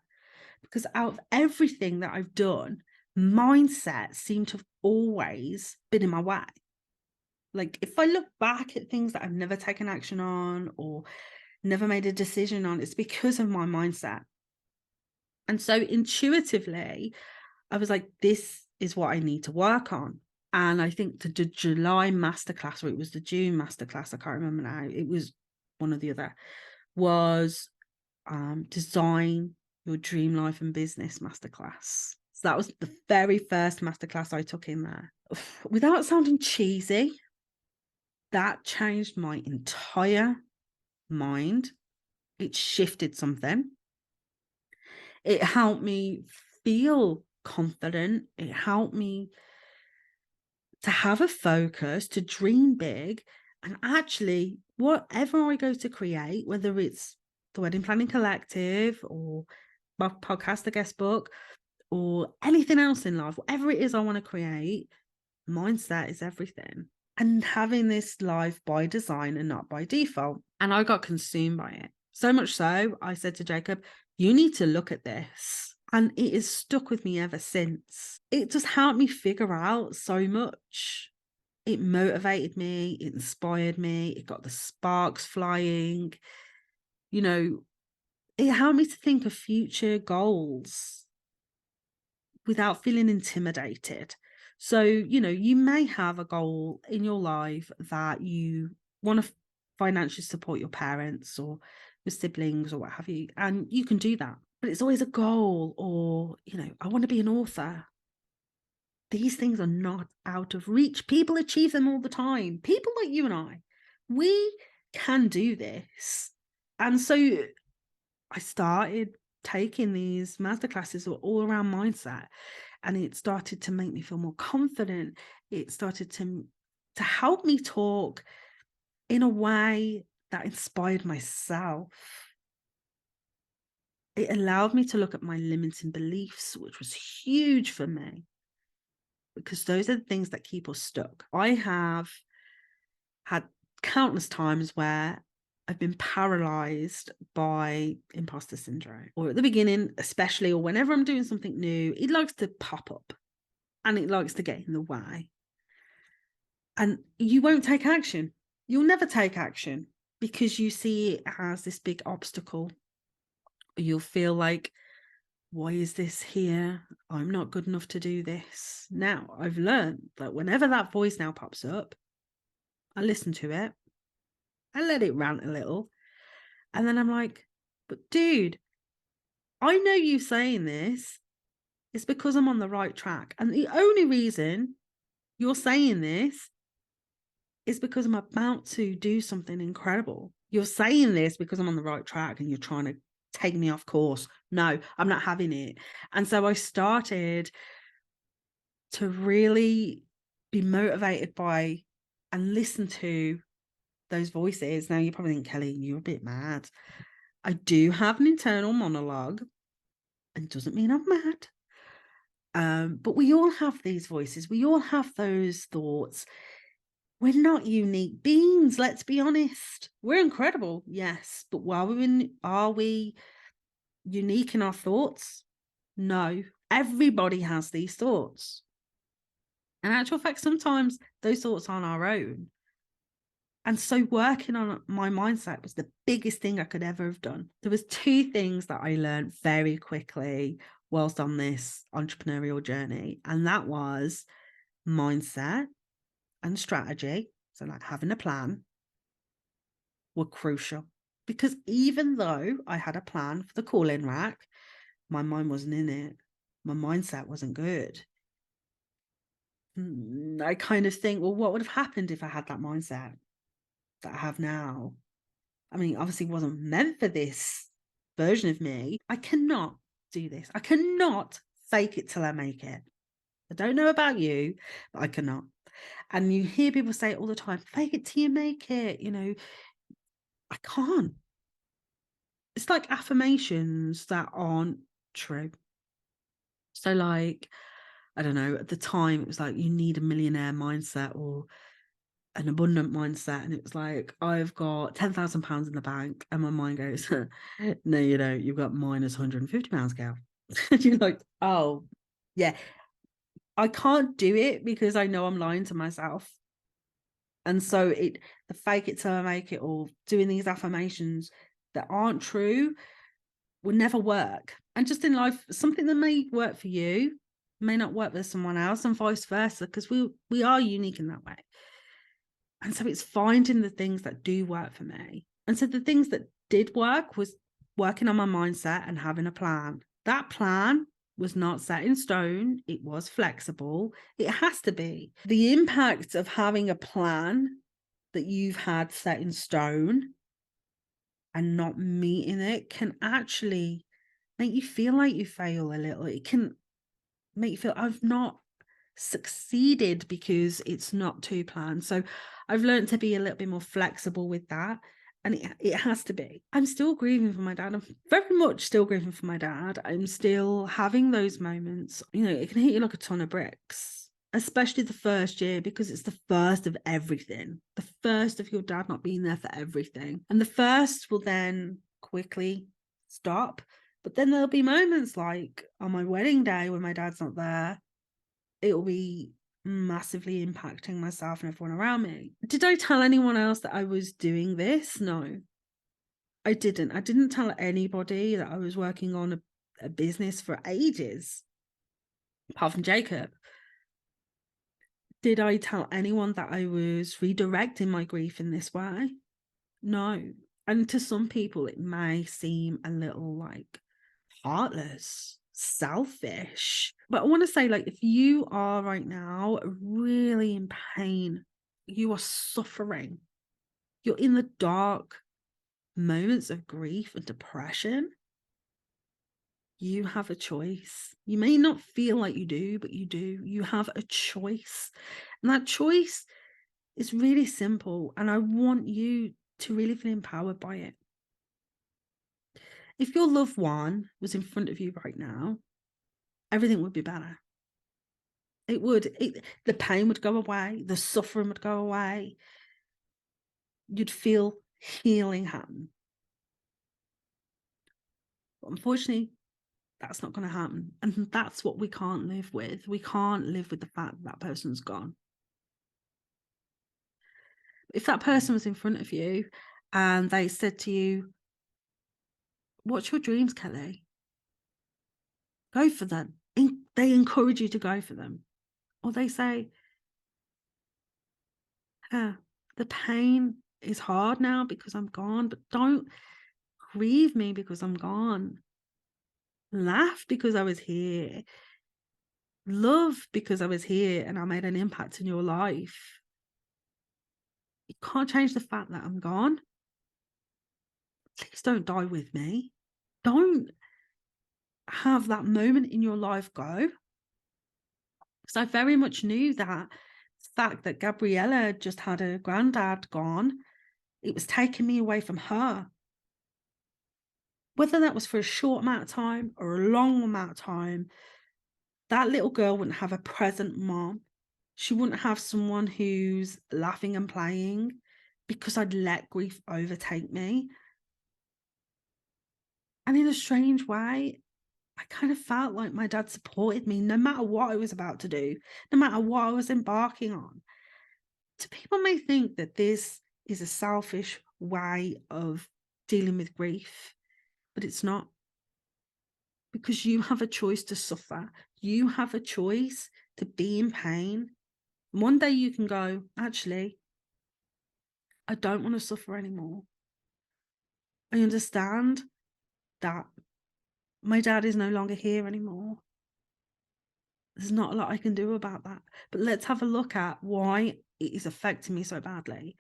because out of everything that I've done, mindset seemed to have always been in my way. Like if I look back at things that I've never taken action on or never made a decision on, it's because of my mindset. And so intuitively, I was like, this is what I need to work on. And I think the July masterclass, or it was the June masterclass, I can't remember now, it was one or the other, was design your dream life and business masterclass. So that was the very first masterclass I took in there. Without sounding cheesy, that changed my entire mind. It shifted something. It helped me feel confident. It helped me to have a focus, to dream big. And actually, whatever I go to create, whether it's the Wedding Planning Collective or my podcast, The Guest Book, or anything else in life, whatever it is I want to create, mindset is everything. And having this life by design and not by default. And I got consumed by it. So much so, I said to Jacob, you need to look at this. And it has stuck with me ever since. It just helped me figure out so much. It motivated me, it inspired me, it got the sparks flying. You know, it helped me to think of future goals without feeling intimidated. So, you know, you may have a goal in your life that you want to financially support your parents or your siblings or what have you, and you can do that. But it's always a goal, or, you know, I want to be an author. These things are not out of reach. People achieve them all the time. People like you and I, we can do this. And so I started taking these masterclasses all around mindset, and it started to make me feel more confident. It started to help me talk in a way that inspired myself. It allowed me to look at my limiting beliefs, which was huge for me, because those are the things that keep us stuck. I have had countless times where I've been paralyzed by imposter syndrome, or at the beginning, especially, or whenever I'm doing something new, it likes to pop up and it likes to get in the way. And you won't take action. You'll never take action because you see it as this big obstacle. You'll feel like, why is this here? I'm not good enough to do this. Now, I've learned that whenever that voice now pops up, I listen to it. I let it rant a little. And then I'm like, but dude, I know you saying this is because I'm on the right track. And the only reason you're saying this is because I'm about to do something incredible. You're saying this because I'm on the right track and you're trying to take me off course. No, I'm not having it. And so I started to really be motivated by and listen to those voices. Now, you probably think, Kelly, you're a bit mad. I do have an internal monologue, and doesn't mean I'm mad. But we all have these voices. We all have those thoughts. We're not unique beings, let's be honest. We're incredible, yes. But are we unique in our thoughts? No. Everybody has these thoughts. In actual fact, sometimes those thoughts aren't our own. And so working on my mindset was the biggest thing I could ever have done. There was two things that I learned very quickly whilst on this entrepreneurial journey. And that was mindset and strategy. So like having a plan were crucial, because even though I had a plan for the call-in rack, my mind wasn't in it. My mindset wasn't good. I kind of think, well, what would have happened if I had that mindset that I have now? I mean, obviously it wasn't meant for this version of me. I cannot do this. I cannot fake it till I make it. I don't know about you, but I cannot. And you hear people say it all the time, fake it till you make it. You know, I can't. It's like affirmations that aren't true. So like, I don't know, at the time it was like, you need a millionaire mindset or an abundant mindset. And it was like, I've got £10,000 in the bank. And my mind goes, no, you don't. You've got minus £150, girl. And you're like, oh, yeah. I can't do it because I know I'm lying to myself. And so the fake it till I make it, or doing these affirmations that aren't true, will never work. And just in life, something that may work for you may not work for someone else, and vice versa, because we are unique in that way. And so it's finding the things that do work for me. And so the things that did work was working on my mindset and having a plan. That plan was not set in stone. It was flexible. It has to be. The impact of having a plan that you've had set in stone and not meeting it can actually make you feel like you fail a little. It can make you feel, I've not succeeded because it's not to plan. So I've learned to be a little bit more flexible with that. And it has to be. I'm still grieving for my dad. I'm very much still grieving for my dad. I'm still having those moments. You know, it can hit you like a ton of bricks, especially the first year, because it's the first of everything. The first of your dad not being there for everything. And the first will then quickly stop. But then there'll be moments like on my wedding day when my dad's not there. It will be massively impacting myself and everyone around me. Did I tell anyone else that I was doing this? No, I didn't. I didn't tell anybody that I was working on a business for ages, apart from Jacob. Did I tell anyone that I was redirecting my grief in this way? No. And to some people, it may seem a little like heartless, selfish. But I want to say, like, if you are right now really in pain, you are suffering, you're in the dark moments of grief and depression, you have a choice. You may not feel like you do, but you do. You have a choice. And that choice is really simple. And I want you to really feel empowered by it. If your loved one was in front of you right now, everything would be better. It would. The pain would go away. The suffering would go away. You'd feel healing happen. But unfortunately, that's not going to happen. And that's what we can't live with. We can't live with the fact that person's gone. If that person was in front of you and they said to you, what's your dreams, Kelly? Go for them. They encourage you to go for them. Or they say, the pain is hard now because I'm gone, but don't grieve me because I'm gone. Laugh because I was here. Love because I was here and I made an impact in your life. You can't change the fact that I'm gone. Please don't die with me. Don't have that moment in your life go. Because I very much knew that the fact that Gabriella just had her granddad gone, it was taking me away from her. Whether that was for a short amount of time or a long amount of time, that little girl wouldn't have a present mom. She wouldn't have someone who's laughing and playing, because I'd let grief overtake me. And in a strange way, I kind of felt like my dad supported me no matter what I was about to do, no matter what I was embarking on. So people may think that this is a selfish way of dealing with grief, but it's not, because you have a choice to suffer. You have a choice to be in pain. One day you can go, actually, I don't want to suffer anymore. I understand that my dad is no longer here anymore. There's not a lot I can do about that. But let's have a look at why it is affecting me so badly.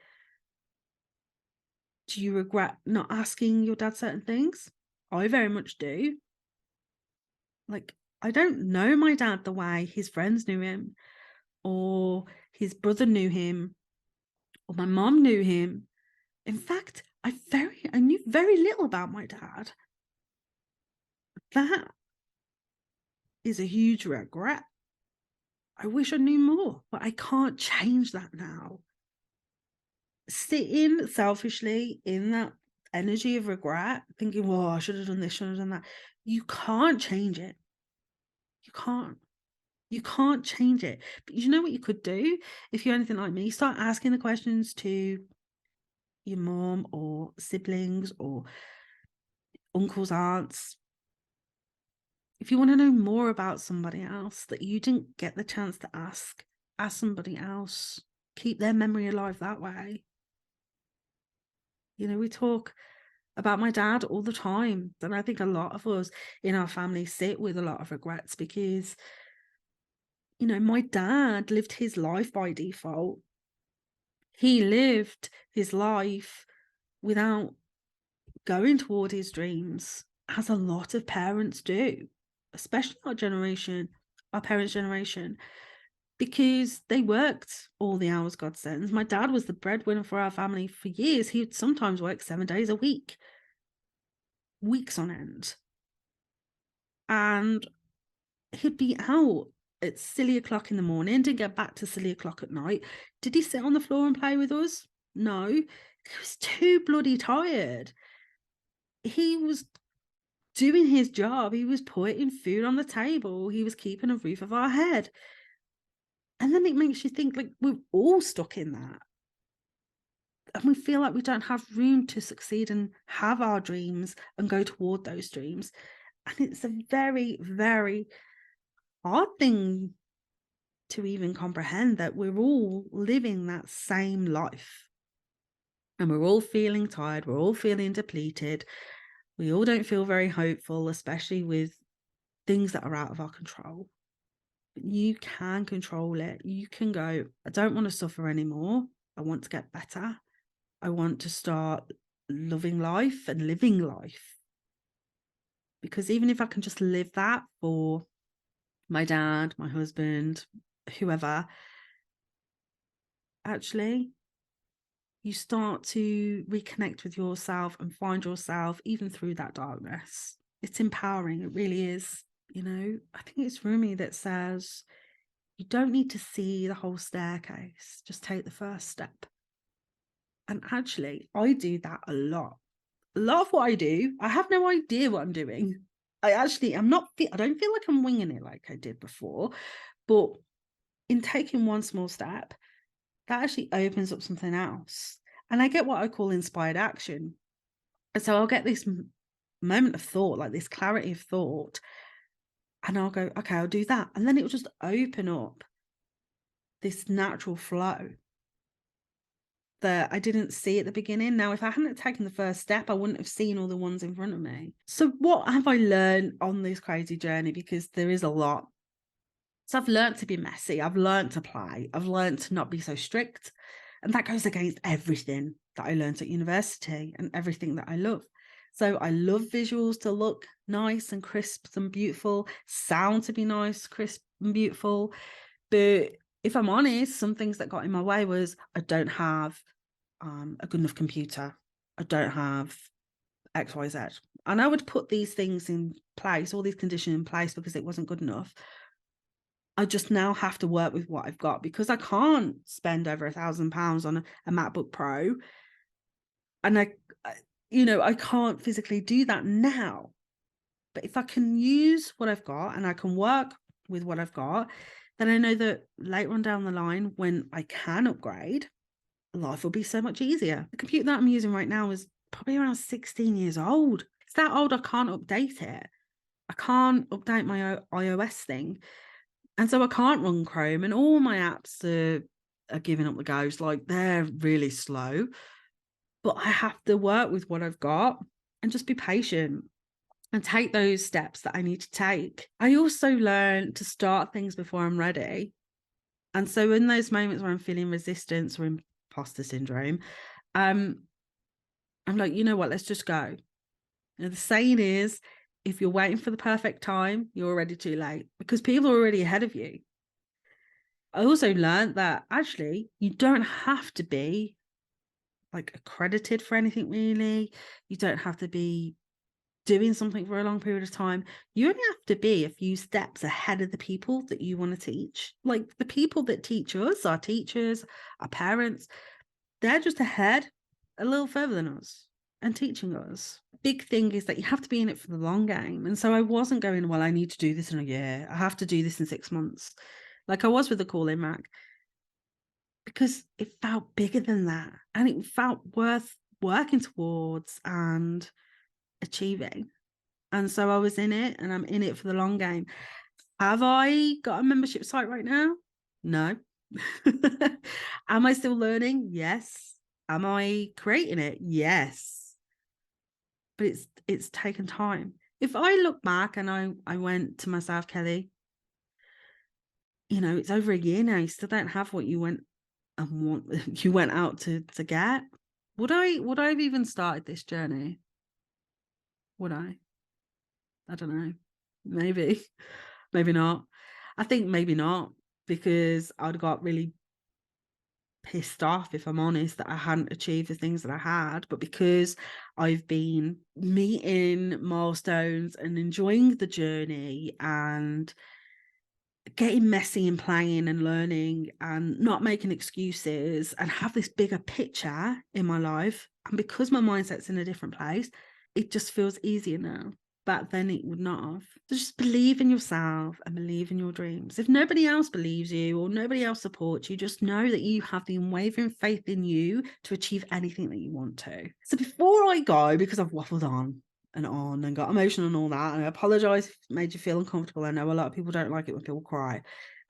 Do you regret not asking your dad certain things? I very much do. Like, I don't know my dad the way his friends knew him, or his brother knew him, or my mom knew him. In fact, I knew very little about my dad. That is a huge regret. I wish I knew more, but I can't change that now. Sitting selfishly in that energy of regret, thinking, well, I should have done this, should have done that. You can't change it. You can't. You can't change it. But you know what you could do? If you're anything like me, start asking the questions to your mom or siblings or uncles, aunts. If you want to know more about somebody else that you didn't get the chance to ask somebody else. Keep their memory alive that way. You know, we talk about my dad all the time, and I think a lot of us in our family sit with a lot of regrets because, you know, my dad lived his life by default. He lived his life without going toward his dreams, as a lot of parents do, especially our generation, our parents' generation, because they worked all the hours God sends. My dad was the breadwinner for our family for years. He would sometimes work 7 days a week, weeks on end. And he'd be out at silly o'clock in the morning to get back to silly o'clock at night. Did he sit on the floor and play with us? No. He was too bloody tired. He was doing his job. He was putting food on the table. He was keeping a roof over our head. And then it makes you think, like, we're all stuck in that. And we feel like we don't have room to succeed and have our dreams and go toward those dreams. And it's a very, very hard thing to even comprehend, that we're all living that same life. And we're all feeling tired. We're all feeling depleted. We all don't feel very hopeful, especially with things that are out of our control. But you can control it. You can go, I don't want to suffer anymore. I want to get better. I want to start loving life and living life. Because even if I can just live that for my dad, my husband, whoever, actually, you start to reconnect with yourself and find yourself even through that darkness. It's empowering. It really is. You know, I think it's Rumi that says, you don't need to see the whole staircase. Just take the first step. And actually, I do that a lot. A lot of what I do, I have no idea what I'm doing. I don't feel like I'm winging it like I did before. But in taking one small step, that actually opens up something else. And I get what I call inspired action. And so I'll get this moment of thought, like this clarity of thought, and I'll go, okay, I'll do that. And then it will just open up this natural flow that I didn't see at the beginning. Now, if I hadn't taken the first step, I wouldn't have seen all the ones in front of me. So what have I learned on this crazy journey? Because there is a lot. So I've learned to be messy. I've learned to play. I've learned to not be so strict. And that goes against everything that I learned at university and everything that I love. So I love visuals to look nice and crisp and beautiful, sound to be nice, crisp and beautiful. But if I'm honest, some things that got in my way was I don't have a good enough computer. I don't have XYZ. And I would put these things in place, all these conditions in place, because it wasn't good enough. I just now have to work with what I've got, because I can't spend over £1,000 on a MacBook Pro. And I can't physically do that now. But if I can use what I've got and I can work with what I've got, then I know that later on down the line, when I can upgrade, life will be so much easier. The computer that I'm using right now is probably around 16 years old. It's that old I can't update it. I can't update my iOS thing. And so I can't run Chrome, and all my apps are giving up the ghost. Like, they're really slow. But I have to work with what I've got and just be patient and take those steps that I need to take. I also learn to start things before I'm ready. And so in those moments where I'm feeling resistance or imposter syndrome, I'm like, you know what, let's just go. The saying is, if you're waiting for the perfect time, you're already too late, because people are already ahead of you. I also learned that actually you don't have to be like accredited for anything, really. You don't have to be doing something for a long period of time. You only have to be a few steps ahead of the people that you want to teach. Like, the people that teach us, our teachers, our parents, they're just ahead a little further than us and teaching us. Big thing is that you have to be in it for the long game. And so I wasn't going, well, I need to do this in a year. I have to do this in 6 months. Like I was with the Call-In Mac, because it felt bigger than that. And it felt worth working towards and achieving. And so I was in it, and I'm in it for the long game. Have I got a membership site right now? No. Am I still learning? Yes. Am I creating it? Yes. But it's taken time. If I look back and I went to myself, Kelly, it's over a year now. You still don't have what you went you went out to get. Would I have even started this journey? Would I? I don't know. Maybe. Maybe not. I think maybe not, because I'd got really pissed off, if I'm honest, that I hadn't achieved the things that I had. But because I've been meeting milestones and enjoying the journey and getting messy and playing and learning and not making excuses and have this bigger picture in my life, and because my mindset's in a different place, it just feels easier now. Back then it would not have. So just believe in yourself and believe in your dreams. If nobody else believes you or nobody else supports you, just know that you have the unwavering faith in you to achieve anything that you want to. So before I go, because I've waffled on and got emotional and all that, and I apologize if it made you feel uncomfortable. I know a lot of people don't like it when people cry.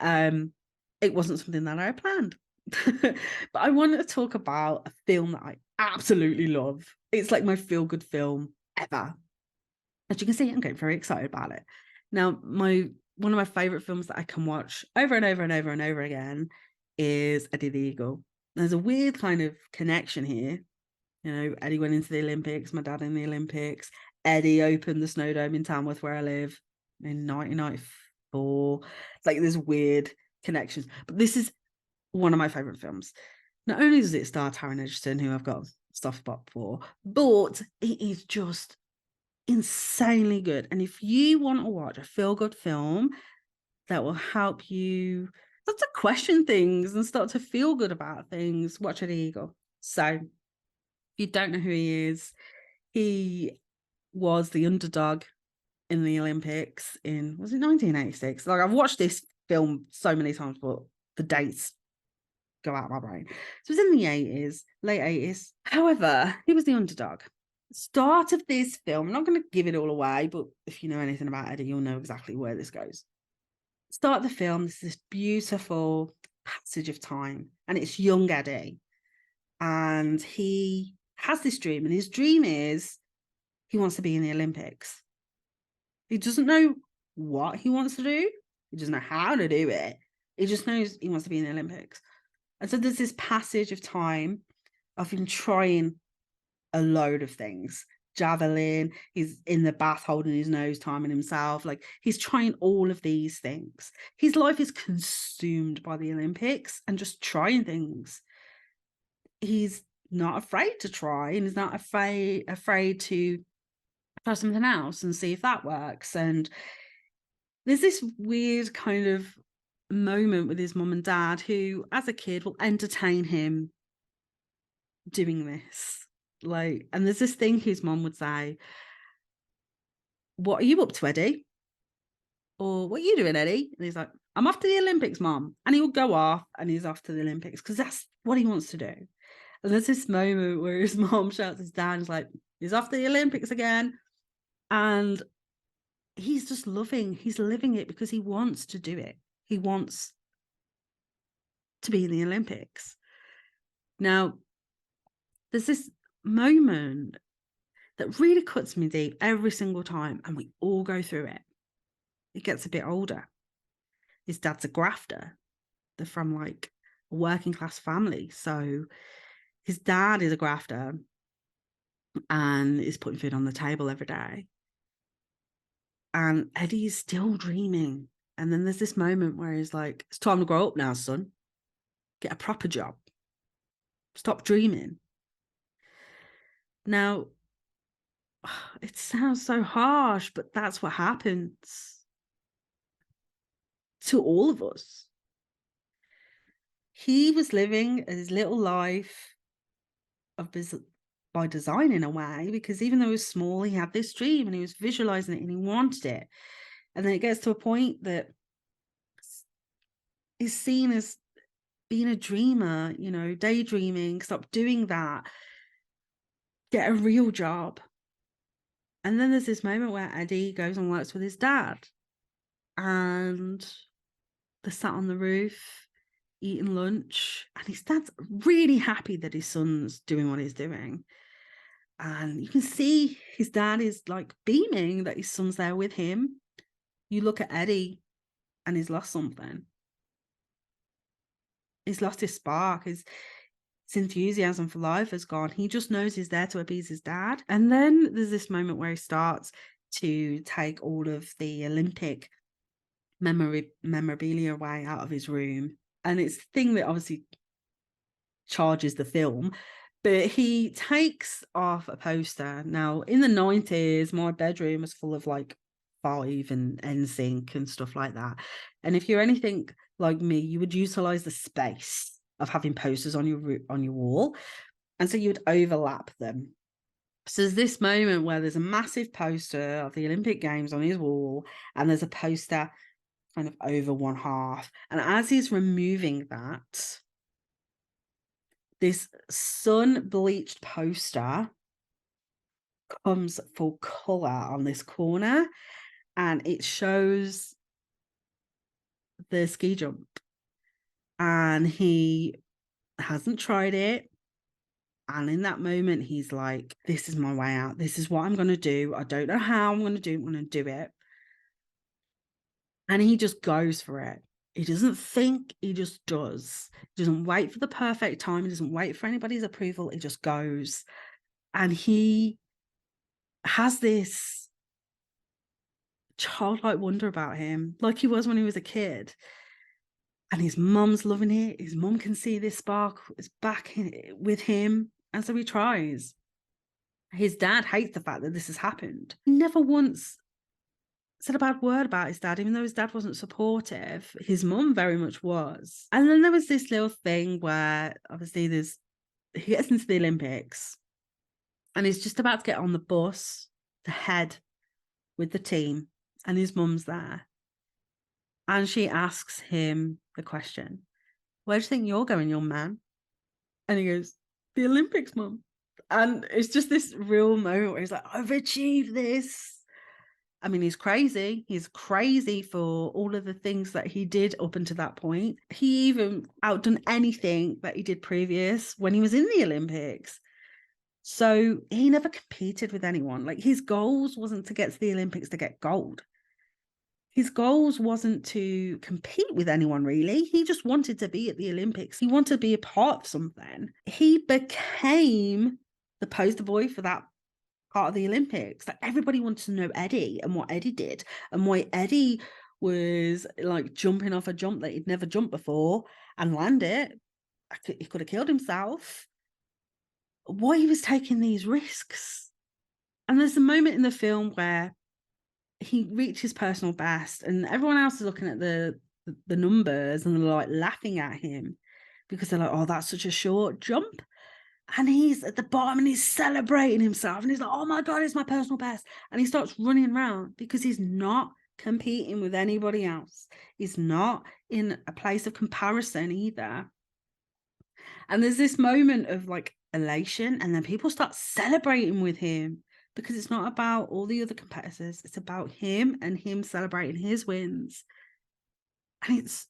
It wasn't something that I planned. But I wanted to talk about a film that I absolutely love. It's like my feel-good film ever. As you can see, I'm getting very excited about it. Now, one of my favorite films that I can watch over and over and over and over again is Eddie the Eagle. There's a weird kind of connection here. Eddie went into the Olympics, my dad in the Olympics. Eddie opened the Snowdome in Tamworth, where I live, in 1994. Like, there's weird connections. But this is one of my favorite films. Not only does it star Taron Egerton, who I've got stuff spot for, but it is just insanely good. And if you want to watch a feel-good film that will help you start to question things and start to feel good about things, watch Eddie Eagle. So if you don't know who he is, he was the underdog in the Olympics was it 1986? Like, I've watched this film so many times, but the dates go out of my brain. So it was in the 80s, late 80s. However, he was the underdog. Start of this film, I'm not going to give it all away, but if you know anything about Eddie, you'll know exactly where this goes. Start of the film, there's this beautiful passage of time, and it's young Eddie, and he has this dream, and his dream is he wants to be in the Olympics. He doesn't know what he wants to do. He doesn't know how to do it. He just knows he wants to be in the Olympics. And so there's this passage of time of him trying a load of things. Javelin, he's in the bath holding his nose, timing himself. Like, he's trying all of these things. His life is consumed by the Olympics and just trying things. He's not afraid to try, and he's not afraid to try something else and see if that works. And there's this weird kind of moment with his mum and dad, who as a kid will entertain him doing this. Like, and there's this thing his mum would say, "What are you up to, Eddie?" Or, "What are you doing, Eddie?" And he's like, "I'm off to the Olympics, Mum." And he will go off and he's off to the Olympics because that's what he wants to do. And there's this moment where his mom shouts his dad, is like, he's off to the Olympics again. And he's just he's living it because he wants to do it. He wants to be in the Olympics. Now, there's this moment that really cuts me deep every single time, and we all go through it. It gets a bit older. His dad's a grafter. They're from like a working class family. So his dad is a grafter and is putting food on the table every day. And Eddie's still dreaming. And then there's this moment where he's like, it's time to grow up now, son. Get a proper job. Stop dreaming. Now, it sounds so harsh, but that's what happens to all of us. He was living his little life by design in a way, because even though he was small, he had this dream and he was visualizing it and he wanted it. And then it gets to a point that is seen as being a dreamer, you know, daydreaming. Stop doing that. Get a real job. And then there's this moment where Eddie goes and works with his dad, and they're sat on the roof eating lunch, and his dad's really happy that his son's doing what he's doing. And you can see his dad is like beaming that his son's there with him. You look at Eddie and he's lost something. He's lost his spark. His enthusiasm for life has gone. He just knows he's there to appease his dad. And then there's this moment where he starts to take all of the Olympic memorabilia away out of his room. And it's the thing that obviously charges the film. But he takes off a poster. Now, in the 90s, my bedroom was full of like Five and NSYNC and stuff like that. And if you're anything like me, you would utilize the space of having posters on your wall. And so you would overlap them. So there's this moment where there's a massive poster of the Olympic Games on his wall, and there's a poster kind of over one half. And as he's removing that, this sun-bleached poster comes full color on this corner, and it shows the ski jump. And he hasn't tried it. And in that moment, he's like, this is my way out. This is what I'm going to do. I don't know how I'm going to do it. I'm going to do it. And he just goes for it. He doesn't think, he just does. He doesn't wait for the perfect time. He doesn't wait for anybody's approval. He just goes. And he has this childlike wonder about him, like he was when he was a kid. And his mum's loving it. His mum can see this spark is back with him. And so he tries. His dad hates the fact that this has happened. He never once said a bad word about his dad, even though his dad wasn't supportive. His mum very much was. And then there was this little thing where obviously he gets into the Olympics and he's just about to get on the bus to head with the team, and his mum's there. And she asks him the question, where do you think you're going, young man? And he goes, the Olympics, Mum. And it's just this real moment where he's like, I've achieved this. I mean, he's crazy. He's crazy for all of the things that he did up until that point. He even outdone anything that he did previous when he was in the Olympics. So he never competed with anyone. Like, his goals wasn't to get to the Olympics to get gold. His goals wasn't to compete with anyone, really. He just wanted to be at the Olympics. He wanted to be a part of something. He became the poster boy for that part of the Olympics. Like, everybody wanted to know Eddie and what Eddie did, and why Eddie was like jumping off a jump that he'd never jumped before and land it. He could have killed himself. Why he was taking these risks. And there's a moment in the film where he reached his personal best, and everyone else is looking at the numbers and they're like laughing at him because they're like, oh, that's such a short jump. And he's at the bottom and he's celebrating himself and he's like, oh my God, it's my personal best. And he starts running around because he's not competing with anybody else. He's not in a place of comparison either. And there's this moment of like elation, and then people start celebrating with him because it's not about all the other competitors. It's about him and him celebrating his wins. And it's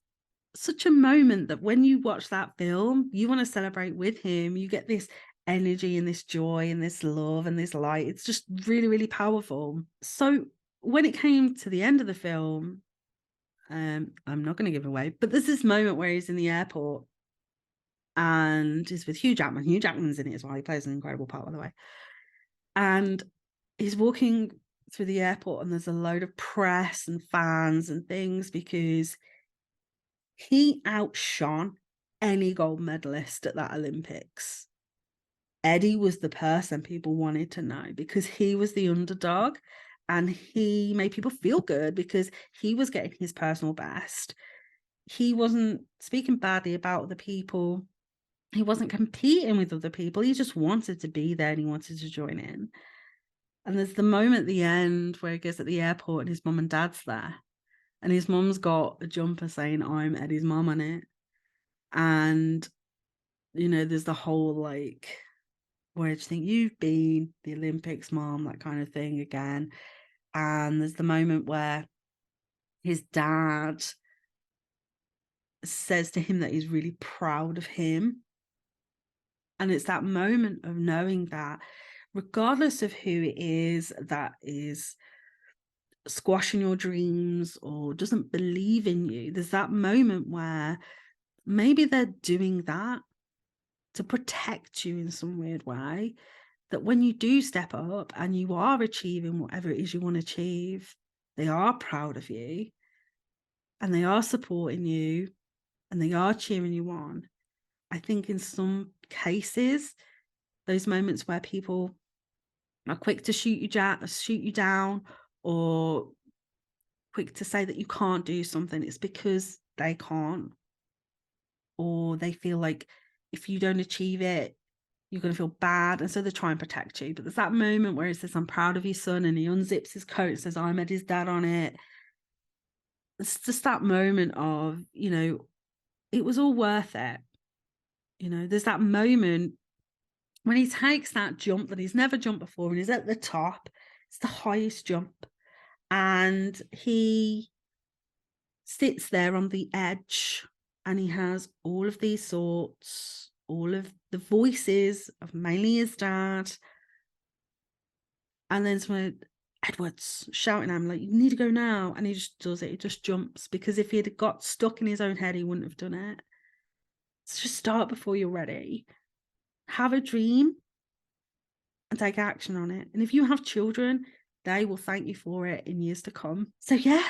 such a moment that when you watch that film, you want to celebrate with him. You get this energy and this joy and this love and this light. It's just really, really powerful. So when it came to the end of the film, I'm not going to give away, but there's this moment where he's in the airport and he's with Hugh Jackman. Hugh Jackman's in it as well. He plays an incredible part, by the way. And he's walking through the airport and there's a load of press and fans and things because he outshone any gold medalist at that Olympics. Eddie was the person people wanted to know because he was the underdog and he made people feel good because he was getting his personal best. He wasn't speaking badly about other people. He wasn't competing with other people. He just wanted to be there and he wanted to join in. And there's the moment at the end where he goes at the airport and his mum and dad's there. And his mum's got a jumper saying, "I'm Eddie's mum" on it. And, you know, there's the whole like, where do you think you've been? The Olympics, mom, that kind of thing again. And there's the moment where his dad says to him that he's really proud of him. And it's that moment of knowing that regardless of who it is that is squashing your dreams or doesn't believe in you, there's that moment where maybe they're doing that to protect you in some weird way, that when you do step up and you are achieving whatever it is you want to achieve, they are proud of you and they are supporting you and they are cheering you on. I think in some cases, those moments where people are quick to shoot you down or quick to say that you can't do something, it's because they can't, or they feel like if you don't achieve it, you're going to feel bad, and so they try and protect you. But there's that moment where he says, "I'm proud of your son," and he unzips his coat and says, "I'm Eddie's dad" on it. It's just that moment of, you know, it was all worth it. You know, there's that moment when he takes that jump that he's never jumped before and he's at the top. It's the highest jump. And he sits there on the edge and he has all of these thoughts, all of the voices of mainly his dad. And then someone, Edwards, shouting at him, like, "You need to go now." And he just does it. He just jumps, because if he had got stuck in his own head, he wouldn't have done it. So just start before you're ready. Have a dream and take action on it. And if you have children, they will thank you for it in years to come. So yeah,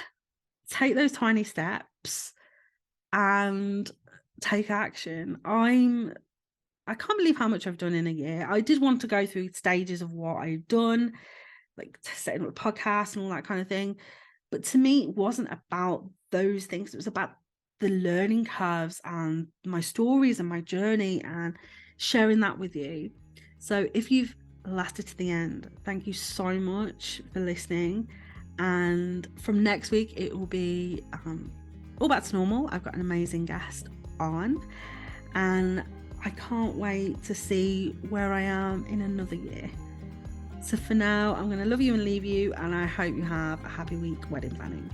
take those tiny steps and take action. I can't believe how much I've done in a year. I did want to go through stages of what I've done, like setting up a podcast and all that kind of thing. But to me, it wasn't about those things. It was about the learning curves and my stories and my journey and sharing that with you. So if you've lasted to the end, thank you so much for listening. And from next week, it will be all back to normal. I've got an amazing guest on, and I can't wait to see where I am in another year. So for now, I'm going to love you and leave you, and I hope you have a happy week wedding planning.